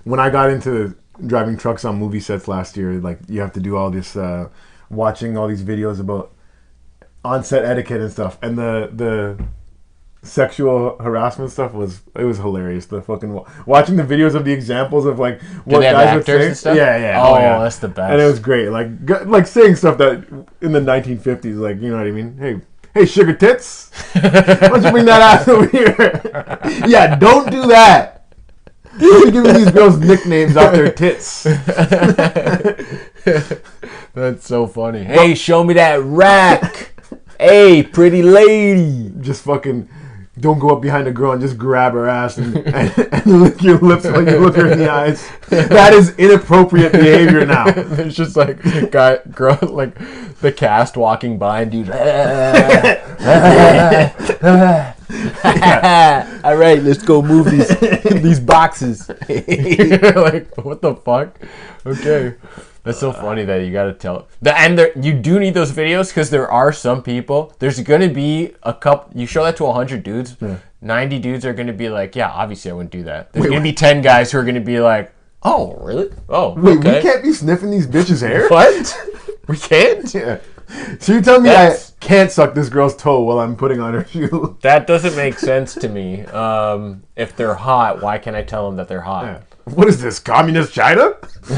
When I got into driving trucks on movie sets last year, like you have to do all this watching all these videos about on-set etiquette and stuff, and the sexual harassment stuff was hilarious. The fucking watching the videos of the examples of like what they have guys would actors say. and stuff? Yeah. Oh, yeah. that's the best. And it was great. Like saying stuff that in the 1950s, like, you know what I mean? Hey, Hey, sugar tits. Why don't you bring that ass over here? Yeah, don't do that. You're giving these girls nicknames off their tits. That's so funny. Hey, show me that rack. Hey, pretty lady. Just fucking don't go up behind a girl and just grab her ass and lick your lips when you look her in the eyes. That is inappropriate behavior now. There's just like girl, like the cast walking by and dude. All right, let's go move these boxes. Like, what the fuck? Okay. That's so funny that you gotta tell. You do need those videos because there are some people. There's gonna be a couple. You show that to 100 dudes. Yeah. 90 dudes are gonna be like, yeah, obviously I wouldn't do that. There's gonna be 10 guys who are gonna be like, oh, really? Oh, wait, okay. We can't be sniffing these bitches' hair? What? We can't? Yeah. So you're telling me I can't suck this girl's toe while I'm putting on her shoe? That doesn't make sense to me. If they're hot, why can't I tell them that they're hot? Yeah. What is this, communist China?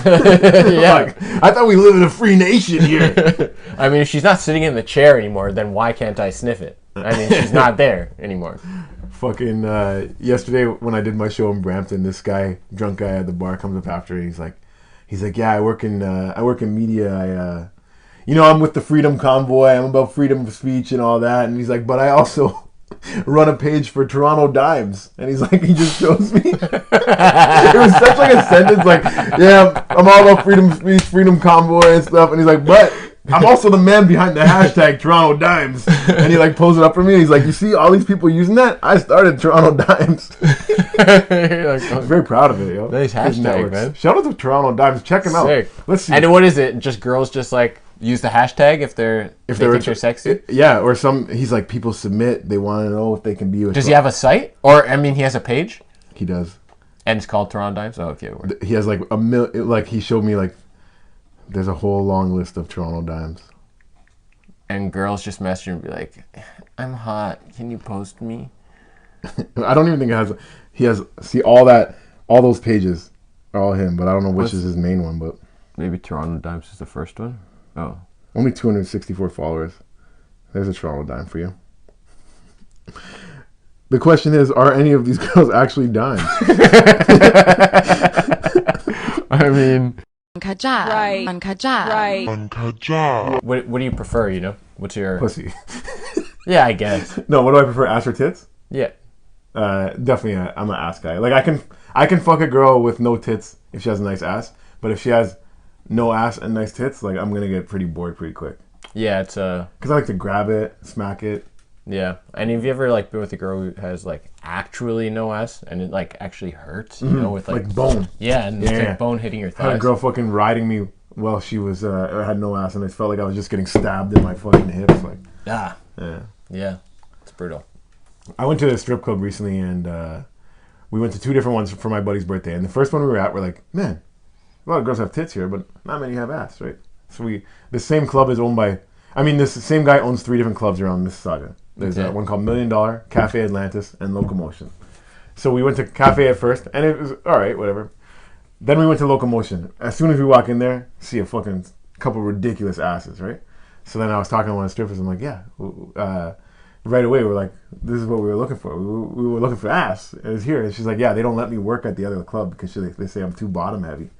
Yeah. Like, I thought we live in a free nation here. I mean, if she's not sitting in the chair anymore, then why can't I sniff it? I mean, she's not there anymore. Fucking yesterday when I did my show in Brampton, this drunk guy at the bar comes up after and he's like, yeah, I work in media. I'm with the Freedom Convoy. I'm about freedom of speech and all that. And he's like, but I also run a page for Toronto Dimes. And he's like, he just shows me. It was such like a sentence like, yeah, I'm all about freedom of speech, Freedom Convoy and stuff. And he's like, but I'm also the man behind the hashtag Toronto Dimes. And he like pulls it up for me. And he's like, you see all these people using that? I started Toronto Dimes. I'm very proud of it, yo. Nice hashtag, man. Shout out to Toronto Dimes. Check him out. Let's see. And what is it? Just girls just like use the hashtag if they think you're sexy? Yeah, or he's like, people submit, they want to know if they can be with. Does he have a site? Or, I mean, he has a page? He does. And it's called Toronto Dimes? Oh, okay. He has like he showed me like, there's a whole long list of Toronto Dimes. And girls just message and be like, I'm hot, can you post me? I don't even think he has, see all those pages are all him, but I don't know which is his main one, but. Maybe Toronto Dimes is the first one? Oh. Only 264 followers. There's a Toronto Dime for you. The question is, are any of these girls actually dimes? I mean... Right. What do you prefer, What's your... Pussy. Yeah, I guess. No, what do I prefer, ass or tits? Yeah. Definitely, I'm an ass guy. Like, I can fuck a girl with no tits if she has a nice ass, but if she has no ass and nice tits, like, I'm gonna get pretty bored pretty quick. Yeah, it's because I like to grab it, smack it. Yeah, and have you ever like been with a girl who has like actually no ass and it like actually hurts, with like bone. Yeah, and it's like bone hitting your thighs. I had a girl fucking riding me while she was had no ass, and it felt like I was just getting stabbed in my fucking hips. Like, yeah, it's brutal. I went to a strip club recently, and we went to 2 different ones for my buddy's birthday. And the first one we were at, we're like, man, a lot of girls have tits here, but not many have ass, right? So the same club is owned by, this same guy owns 3 different clubs around Mississauga. There's one called $1 Million, Cafe Atlantis, and Locomotion. So we went to Cafe at first, and it was all right, whatever. Then we went to Locomotion. As soon as we walk in there, see a fucking couple ridiculous asses, right? So then I was talking to one of the strippers. I'm like, yeah. Right away, we're like, this is what we were looking for. We were looking for ass. It was here. And she's like, yeah, they don't let me work at the other club because they say I'm too bottom heavy.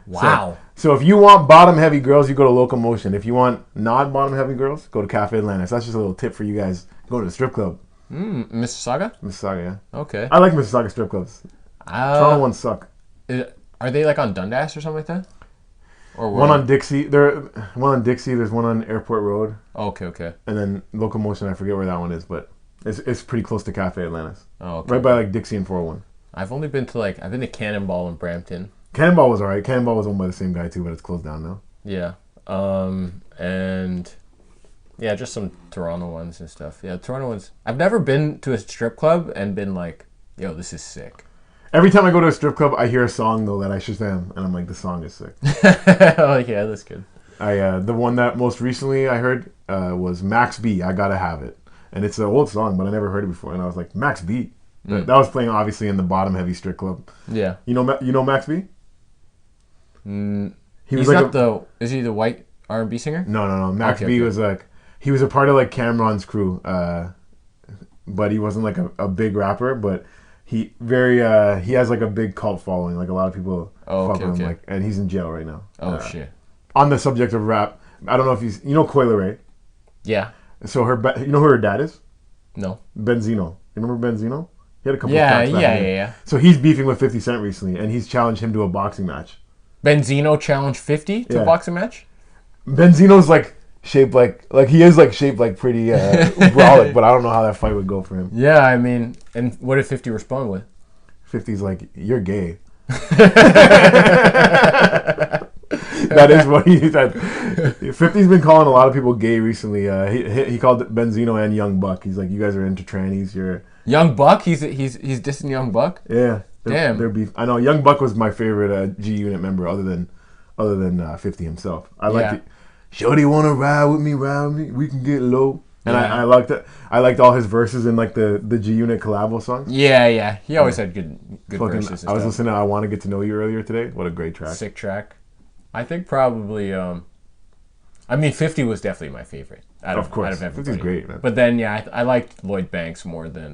Wow. So if you want bottom heavy girls, you go to Locomotion. If you want not bottom heavy girls, go to Cafe Atlantis. That's just a little tip for you guys. Go to the strip club. Mississauga? Mississauga, yeah. Okay. I like Mississauga strip clubs. Toronto ones suck. Are they like on Dundas or something like that? Or one on Dixie. One on Dixie. There's one on Airport Road. Oh, okay. And then Locomotion, I forget where that one is, but it's pretty close to Cafe Atlantis. Oh, okay. Right by like Dixie and 401. I've been to Cannonball in Brampton. Cannonball was alright. Cannonball was owned by the same guy too, but it's closed down now. Yeah. And yeah, just some Toronto ones and stuff. Yeah, Toronto ones. I've never been to a strip club and been like, yo, this is sick. Every time I go to a strip club, I hear a song though that I Shazam, and I'm like, the song is sick. Oh yeah, that's good. The one that most recently I heard was Max B, I Gotta Have It. And it's an old song, but I never heard it before. And I was like, Max B? That was playing obviously in the bottom heavy strip club. Yeah. You know Max B? He was like is he the white R&B singer? No. Max B was like, he was a part of like Cameron's crew, but he wasn't like a big rapper. But he has like a big cult following. Like a lot of people fuck with him. Like, and he's in jail right now. Oh shit. On the subject of rap, I don't know if you know Coyle Ray. Yeah. So you know who her dad is? No. Benzino. You remember Benzino? He had a couple Yeah, of tracks back in the day. yeah. So he's beefing with 50 Cent recently, and he's challenged him to a boxing match. Benzino challenged 50 to a boxing match? Benzino's like shaped like he is like shaped like pretty brolic, but I don't know how that fight would go for him. Yeah, I mean, and what did 50 respond with? 50's like, you're gay. That is what he said. 50's been calling a lot of people gay recently. He called Benzino and Young Buck. He's like, you guys are into trannies. You're Young Buck? He's dissing Young Buck? Yeah. Damn. They're beef. I know Young Buck was my favorite G Unit member other than 50 himself. I liked it. Shorty wanna ride with me, we can get low. And I liked it. I liked all his verses in like the G Unit collabo songs. Yeah. He always had good verses. I was listening to I Wanna Get to Know You earlier today. What a great track. Sick track. I think probably 50 was definitely my favorite. Of course. Out of everybody. 50's great, man. But then I liked Lloyd Banks more than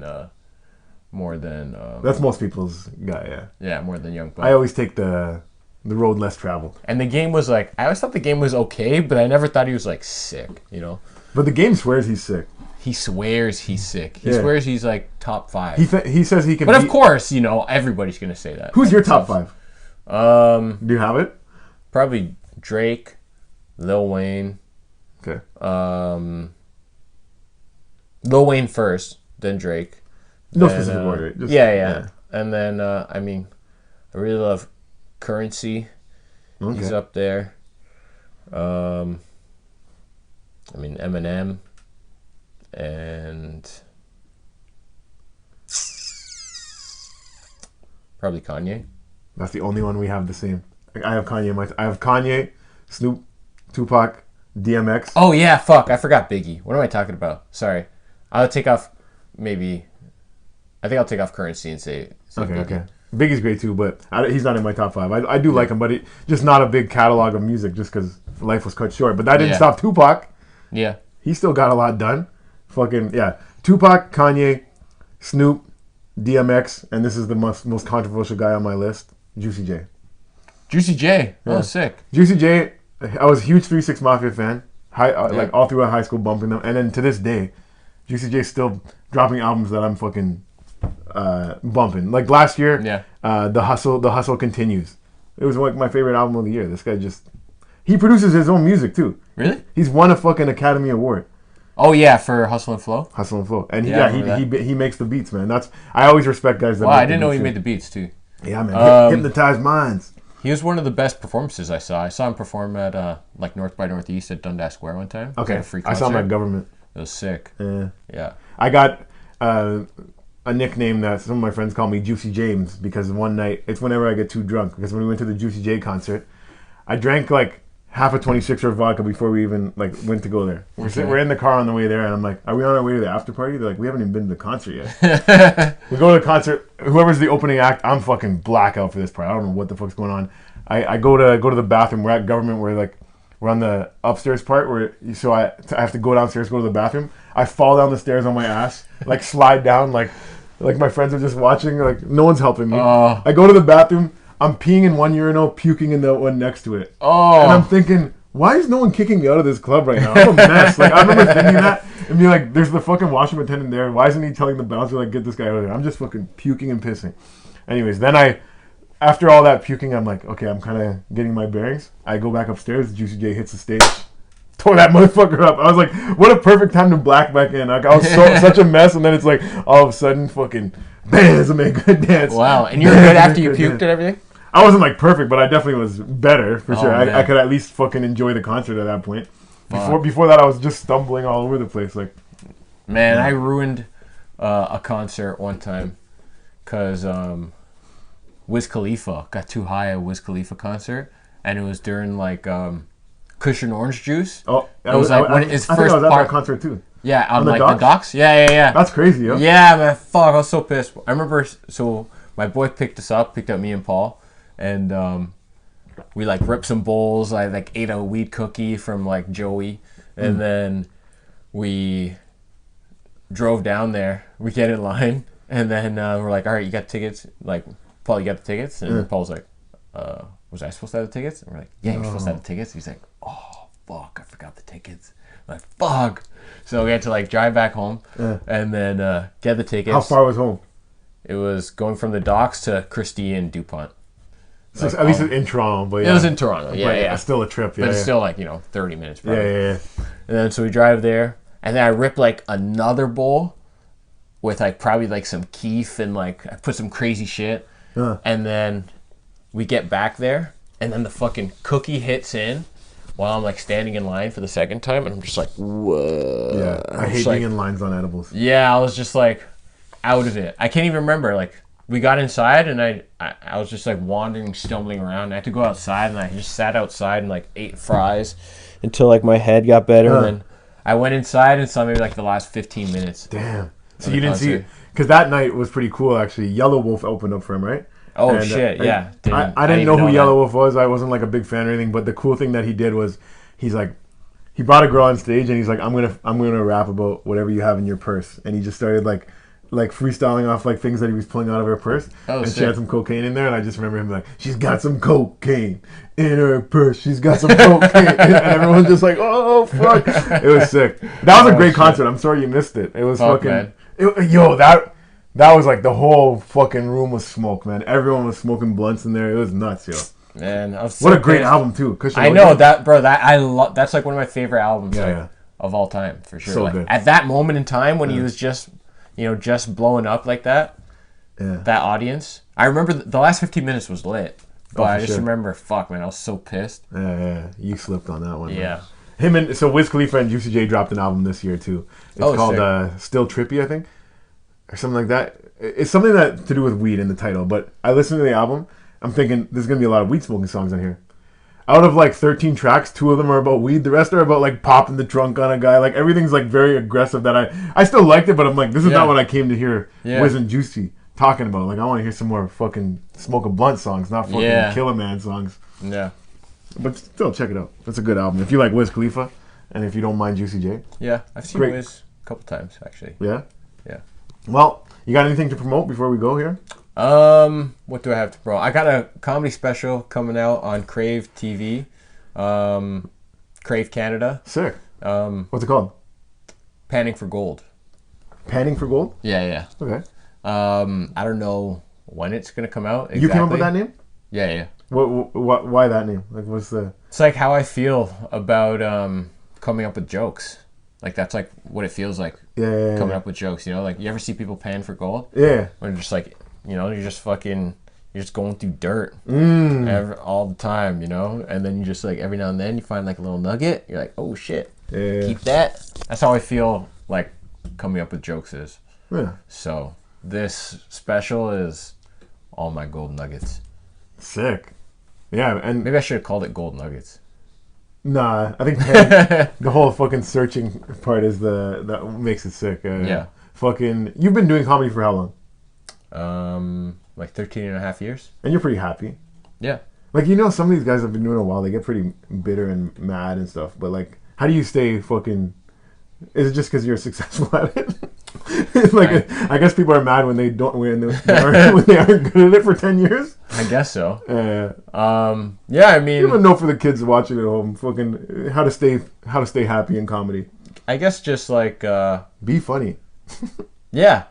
that's most people's guy, yeah, more than Young Buck. I always take the road less traveled. And the game was like, I always thought the game was okay, but I never thought he was like sick, you know? But the game swears he's sick. He swears he's sick. He swears he's like top 5. He says he can. But of course, you know, everybody's gonna say that. Who's your top 5? Do you have it? Probably Drake, Lil Wayne. Okay. Lil Wayne first, then Drake. No specific order. Just, yeah. And then I really love Currency. Okay. He's up there. Eminem and probably Kanye. That's the only one we have the same. I have Kanye. I have Kanye, Snoop, Tupac, DMX. Oh yeah, fuck! I forgot Biggie. What am I talking about? Sorry. I'll take off maybe. I think I'll take off Currency and say Okay, Biggie. okay. Biggie's great too, but he's not in my top 5. I do like him, but just not a big catalog of music just because life was cut short. But that didn't stop Tupac. Yeah. He still got a lot done. Fucking, yeah. Tupac, Kanye, Snoop, DMX, and this is the most controversial guy on my list, Juicy J. Juicy J. Yeah. Oh, sick. Juicy J, I was a huge 3 6 Mafia fan. Like all throughout high school bumping them. And then to this day, Juicy J's still dropping albums that I'm fucking bumping. Like last year, the hustle continues. It was like my favorite album of the year. This guy he produces his own music too. Really? He's won a fucking Academy Award. Oh yeah, for Hustle and Flow. Hustle and Flow, and he makes the beats, man. I always respect guys that. Wow, I didn't know he made the beats too. Yeah, man. Hypnotized minds. He was one of the best performances I saw. I saw him perform at like North by Northeast at Dundas Square one time. Okay, a free concert. I saw him at Government. It was sick. Yeah. I got a nickname that some of my friends call me Juicy James because one night, it's whenever I get too drunk, because when we went to the Juicy J concert, I drank like half a 26er of vodka before we even like went to go there. We're in the car on the way there, and I'm like, are we on our way to the after party? They're like, we haven't even been to the concert yet. We go to the concert, whoever's the opening act, I'm fucking blackout for this part. I don't know what the fuck's going on. I go to the bathroom. We're at Government, we're on the upstairs part so I have to go downstairs, go to the bathroom. I fall down the stairs on my ass, like slide down, like my friends are just watching, like no one's helping me. I go to the bathroom, I'm peeing in one urinal, puking in the one next to it. And I'm thinking, why is no one kicking me out of this club right now? I'm a mess. Like I remember thinking that and being like, there's the fucking washroom attendant there. Why isn't he telling the bouncer like get this guy out of there? I'm just fucking puking and pissing. Anyways, then after all that puking, I'm like, okay, I'm kind of getting my bearings. I go back upstairs. Juicy J hits the stage. Tore that motherfucker up. I was like, what a perfect time to black back in. Like, I was such a mess, and then it's like, all of a sudden, fucking, bands and make good dance. Wow, and you were good after you puked and everything? I wasn't like perfect, but I definitely was better, for sure. I could at least fucking enjoy the concert at that point. Before that, I was just stumbling all over the place. Like, man, I ruined a concert one time because Wiz Khalifa got too high at Wiz Khalifa concert, and it was during like Cushion Orange Juice. Oh, it was like when his I think first I was at part. that concert too. Yeah, on the like docks? the docks. Yeah. That's crazy, yo. Yeah, man, fuck, I was so pissed. I remember, so my boy picked up me and Paul, and we like ripped some bowls. I like ate a weed cookie from like Joey, and then we drove down there. We get in line, and then we're like, all right, you got tickets? Like, Paul, you got the tickets? And Paul's like, was I supposed to have the tickets? And we're like, yeah, you're supposed to have the tickets. He's like, oh, fuck, I forgot the tickets. I'm like, fuck. So we had to, like, drive back home and then get the tickets. How far was home? It was going from the docks to Christie and DuPont. So at least in Toronto. But It was in Toronto, yeah, yeah. It's still a trip, yeah. But it's still, like, 30 minutes probably. Yeah. And then so we drive there, and then I rip, like, another bowl with, like, probably, like, some keef and, like, I put some crazy shit. And then we get back there, and then the fucking cookie hits in while I'm, like, standing in line for the second time, and I'm just like, whoa. Yeah, I hate being in lines on edibles. Yeah, I was just, like, out of it. I can't even remember, like, we got inside, and I was just, like, wandering, stumbling around. I had to go outside, and I just sat outside and, like, ate fries until, like, my head got better, and then I went inside and saw maybe, like, the last 15 minutes. Damn. So you didn't see it? Because that night was pretty cool, actually. Yellow Wolf opened up for him, right? Oh, and, shit, yeah. I didn't know who Yellow Wolf was. I wasn't, like, a big fan or anything, but the cool thing that he did was he's like, he brought a girl on stage, and he's like, I'm gonna rap about whatever you have in your purse. And he just started, like freestyling off, like, things that he was pulling out of her purse. And sick. She had some cocaine in there, and I just remember him like, she's got some cocaine in her purse. She's got some cocaine. And everyone's just like, oh, fuck. It was sick. That was a great concert. I'm sorry you missed it. It was fucking... That was like the whole fucking room was smoke, man. Everyone was smoking blunts in there. It was nuts, yo. Man, I was what a great album too. I know that, bro. That's like one of my favorite albums of all time, for sure. So like, good. At that moment in time when he was just, just blowing up like that. Yeah. That audience. I remember the last 15 minutes was lit, but I just remember, fuck, man, I was so pissed. Yeah. You slipped on that one. Yeah. Man. Wiz Khalifa and Juicy J dropped an album this year too. It's called Still Trippy, I think. Or something like that. It's something that to do with weed in the title, but I listened to the album. I'm thinking there's gonna be a lot of weed smoking songs on here. Out of like 13 tracks, 2 of them are about weed. The rest are about like popping the trunk on a guy. Like everything's like very aggressive. That I still liked it, but I'm like, this is not what I came to hear. Wiz and Juicy talking about. Like I want to hear some more fucking Smoke a Blunt songs, not fucking Kill a Man songs. Yeah. But still, check it out. It's a good album if you like Wiz Khalifa, and if you don't mind Juicy J. Yeah, I've seen Wiz a couple times actually. Yeah. Yeah. Well, you got anything to promote before we go here? What do I have to promote? I got a comedy special coming out on Crave TV, Crave Canada. Sick. What's it called? Panning for Gold. Panning for Gold? Yeah. Okay. I don't know when it's gonna come out. Exactly. You came up with that name? Yeah. What? Why that name? Like, what's the? It's like how I feel about coming up with jokes. Like that's like what it feels like. Coming up with jokes, like you ever see people pan for gold? Yeah. When just like, you're just going through dirt all the time, and then you just like every now and then you find like a little nugget. You're like, oh shit, keep that. That's how I feel like coming up with jokes is. Yeah. So this special is all my gold nuggets. Sick. Yeah, and maybe I should have called it Gold Nuggets. Nah, I think the whole fucking searching part is that makes it sick. Yeah. Fucking, you've been doing comedy for how long? Like 13 and a half years. And you're pretty happy. Yeah. Like, some of these guys have been doing it a while. They get pretty bitter and mad and stuff. But, like, how do you stay fucking... Is it just because you're successful at it? I guess people are mad when they don't when they aren't good at it for 10 years. I guess so. Yeah, I mean, you don't know for the kids watching at home, fucking how to stay happy in comedy. I guess just like be funny. Yeah,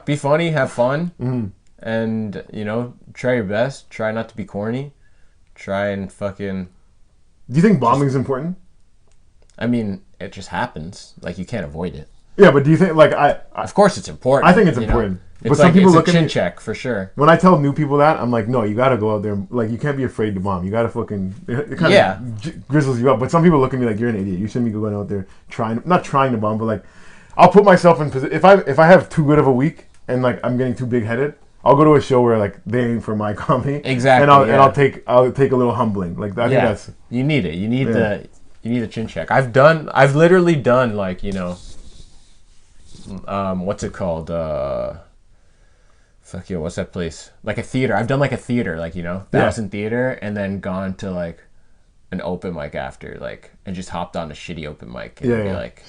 be funny, have fun, and try your best. Try not to be corny. Try and fucking. Do you think bombing is important? I mean, it just happens. Like you can't avoid it. Yeah, but do you think of course it's important. I think it's important. But it's some people it's look a chin at check for sure. When I tell new people that, I'm like, no, you got to go out there. Like, you can't be afraid to bomb. You got to fucking... It kind of grizzles you up. But some people look at me like, you're an idiot. You shouldn't be going out there not trying to bomb, but like, I'll put myself in position. If I have too good of a week and like I'm getting too big-headed, I'll go to a show where like they aim for my comedy. Exactly. And I'll take a little humbling. Like I think that's... You need it. You need the chin check. I've literally done like, what's it called? What's that place? Like a theater. I've done like a theater, like, 1,000 theater, and then gone to like an open mic after, like, and just hopped on a shitty open mic. And be like,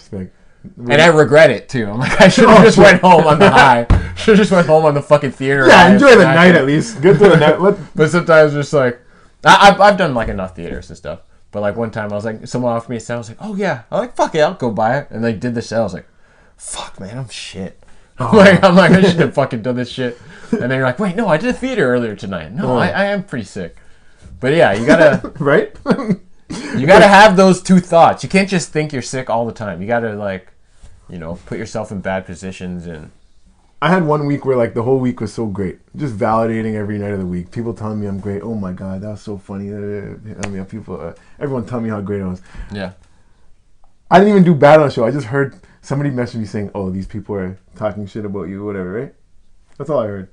And I regret it too. I'm like, I should have just went home on the high. Should have just went home on the fucking theater. Yeah, enjoy the night at least. Get to the night. But sometimes just like, I've done like enough theaters and stuff. But like one time I was like, someone offered me a set. I was like, oh yeah. I'm like, fuck it, I'll go buy it. And they did the set. I was like, fuck man, I'm shit. I'm like, I should have fucking done this shit. And then you're like, wait, no, I did a theater earlier tonight. No, I am pretty sick. But yeah, you gotta right. You gotta have those two thoughts. You can't just think you're sick all the time. You gotta like, put yourself in bad positions. And I had 1 week where like the whole week was so great, just validating every night of the week. People telling me I'm great. Oh my god, that was so funny. I mean, everyone telling me how great I was. Yeah. I didn't even do bad on the show. I just heard somebody message me saying, "Oh, these people are talking shit about you," or whatever. Right? That's all I heard.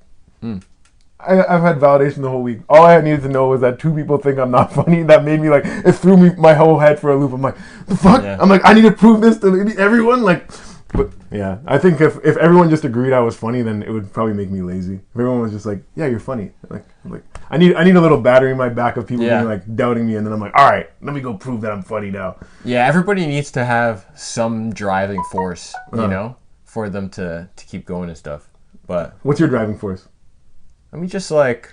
I've had validation the whole week. All I needed to know was that 2 people think I'm not funny. That made me like, it threw me my whole head for a loop. I'm like, the fuck? Yeah. I'm like, I need to prove this to everyone. Like, but yeah, I think if everyone just agreed I was funny, then it would probably make me lazy. If everyone was just like, yeah, you're funny. Like I need a little battery in my back of people being like doubting me, and then I'm like, all right, let me go prove that I'm funny now. Yeah, everybody needs to have some driving force, for them to keep going and stuff. But what's your driving force? I mean, just like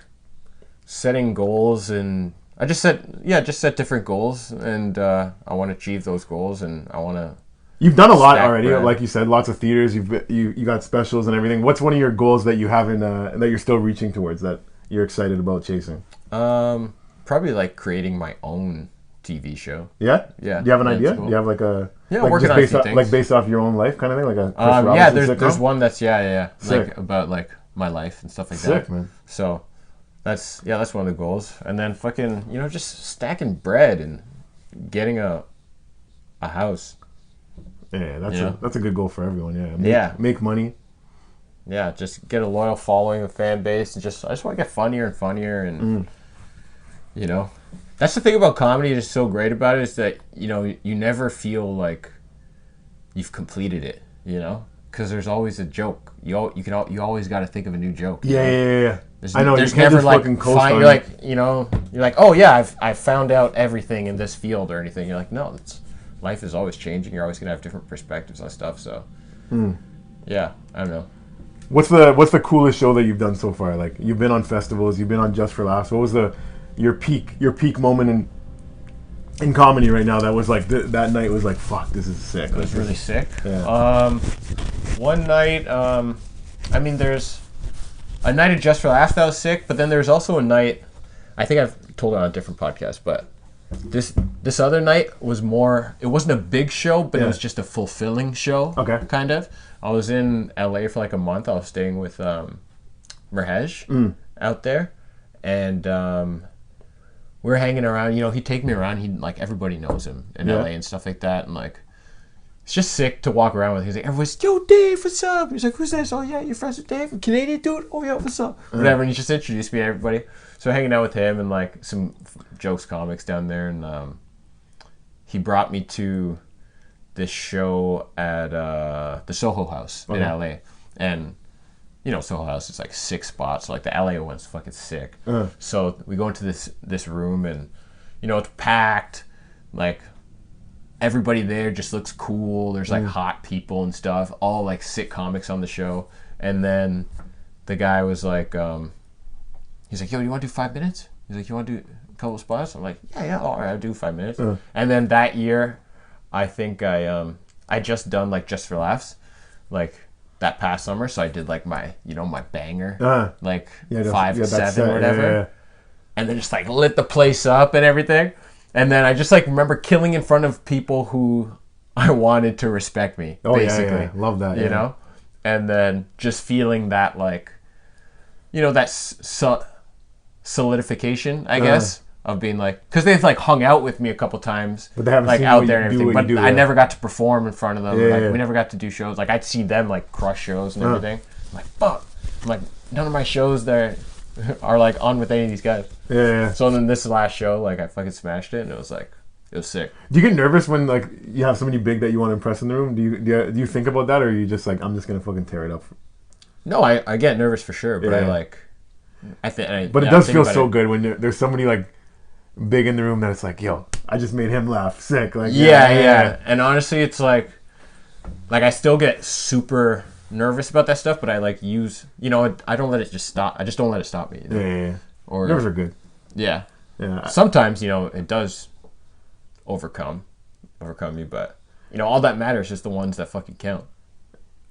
setting goals, and I just set different goals, and I want to achieve those goals, and I want to. You've done a lot already, like you said, lots of theaters. You got specials and everything. What's one of your goals that you haven't that you're still reaching towards, that you're excited about chasing? Probably like creating my own TV show. Yeah. Yeah. Do you have an idea? Cool. Do you have like a working on a few things. based off your own life kind of thing, like a Chris Robinson sitcom? There's one that's Sick. like about like my life and stuff like that. Sick, man. So that's one of the goals. And then fucking, just stacking bread and getting a house. Yeah, that's a good goal for everyone. Yeah. Make money. Yeah, just get a loyal following, a fan base, and I just want to get funnier and funnier, and that's the thing about comedy that's so great about it, is that you never feel like you've completed it, because there's always a joke. You always got to think of a new joke. Yeah. I know. There's you can't never just like fucking coast you're on. like you're like, oh yeah, I've found out everything in this field or anything. You're like, no, life is always changing. You're always gonna have different perspectives on stuff. So yeah, I don't know. What's the coolest show that you've done so far? Like, you've been on festivals, you've been on Just for Laughs. What was your peak moment in comedy right now that was like that night was like, fuck, this is sick. It was really sick. Yeah. One night, I mean, there's a night of Just for Laughs that was sick, but then there's also a night, I think I've told it on a different podcast, but this other night was more, it wasn't a big show, but it was just a fulfilling show. Okay. Kind of. I was in LA for like a month. I was staying with Merhej out there, and we were hanging around. He'd take me around. Like, everybody knows him in LA and stuff like that, and like, it's just sick to walk around with. He's like, everyone's, yo, Dave, what's up? He's like, who's this? Oh yeah, you're friends with Dave, Canadian dude. Oh yeah, what's up? Whatever. And he just introduced me to everybody. So hanging out with him and like some jokes comics down there, and he brought me to this show at the Soho House in LA, and Soho House is like 6 spots, so like the LA one's fucking sick. So we go into this room, and it's packed, like everybody there just looks cool. There's like hot people and stuff, all like sick comics on the show. And then the guy was like, he's like, yo, you want to do 5 minutes? He's like, you want to do a couple of spots? I'm like, yeah, all right, I'll do 5 minutes. And then that year, I think I just done like Just for Laughs, like that past summer. So I did like my my banger, like 5 to 7 or whatever, and then just like lit the place up and everything. And then I just like remember killing in front of people who I wanted to respect me. Basically. Yeah. Love that. You know, and then just feeling that like, that solidification, I guess. Of being like, because they've like hung out with me a couple times, but they haven't like seen out there and everything. But I yeah. never got to perform in front of them. Yeah, We never got to do shows. Like I'd see them like crush shows and everything. I'm like, fuck. I'm like, none of my shows there are like on with any of these guys. Yeah. So then this last show, like I fucking smashed it, and it was sick. Do you get nervous when like you have somebody big that you want to impress in the room? Do you think about that, or are you just like, I'm just gonna fucking tear it up? No, I get nervous for sure, but I think. But it does feel so good when there's somebody like big in the room that it's like, yo, I just made him laugh, sick. Like yeah. And honestly, it's like like I still get super nervous about that stuff, but I like use, I don't let it just stop. I just don't let it stop me. Yeah. Or nerves are good. Yeah. Yeah. Sometimes, it does overcome me, but all that matters is the ones that fucking count.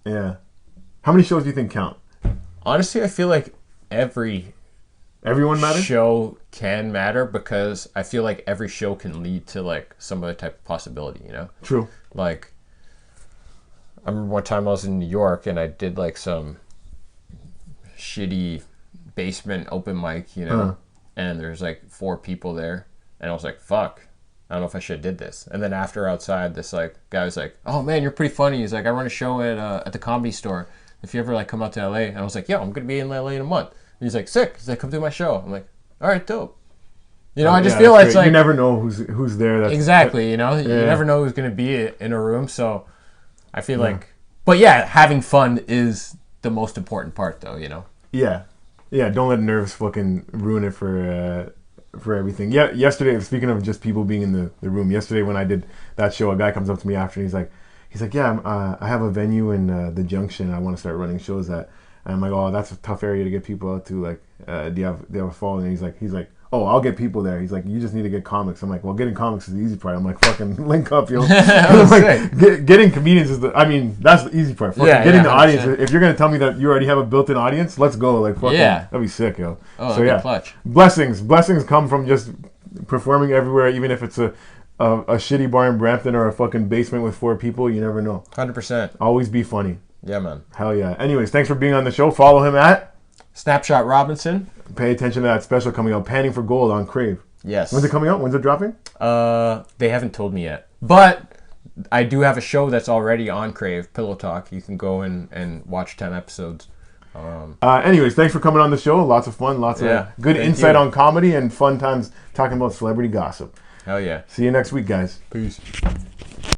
Yeah. How many shows do you think count? Honestly, I feel like Everyone matters? show can matter because I feel like every show can lead to like some other type of possibility, True. Like, I remember one time I was in New York and I did like some shitty basement open mic, and there's like 4 people there, and I was like, fuck, I don't know if I should have did this. And then after outside, this like guy was like, oh man, you're pretty funny. He's like, I run a show at the Comedy Store. If you ever like come out to LA, and I was like, yo, I'm gonna be in LA in a month. And he's like, sick. He's like, come do my show. I'm like, all right, dope. I just feel like it's like you never know who's there. Exactly. You never know who's gonna be in a room. So I feel like, but yeah, having fun is the most important part, though. Yeah. Don't let nerves fucking ruin it for everything. Yeah. Yesterday, speaking of just people being in the room. Yesterday when I did that show, a guy comes up to me after and he's like, yeah, I have a venue in the Junction. I want to start running shows at. And I'm like, oh, that's a tough area to get people out to. Like, do you have a following? And he's like, oh, I'll get people there. He's like, you just need to get comics. I'm like, well, getting comics is the easy part. I'm like, fucking link up, yo. I'm like, getting comedians is that's the easy part. Fucking getting the audience. If you're gonna tell me that you already have a built-in audience, let's go. Like, fucking, that'd be sick, yo. Oh, so yeah, clutch. Blessings come from just performing everywhere, even if it's a shitty bar in Brampton or a fucking basement with 4 people. You never know. 100%. Always be funny. Yeah, man. Hell yeah. Anyways, thanks for being on the show. Follow him at Snapshot Robinson. Pay attention to that special coming out, Panning for Gold on Crave. Yes. When's it coming out? When's it dropping? They haven't told me yet. But I do have a show that's already on Crave, Pillow Talk. You can go and watch 10 episodes. Anyways, thanks for coming on the show. Lots of fun, lots of good insight on comedy and fun times talking about celebrity gossip. Hell yeah. See you next week, guys. Peace.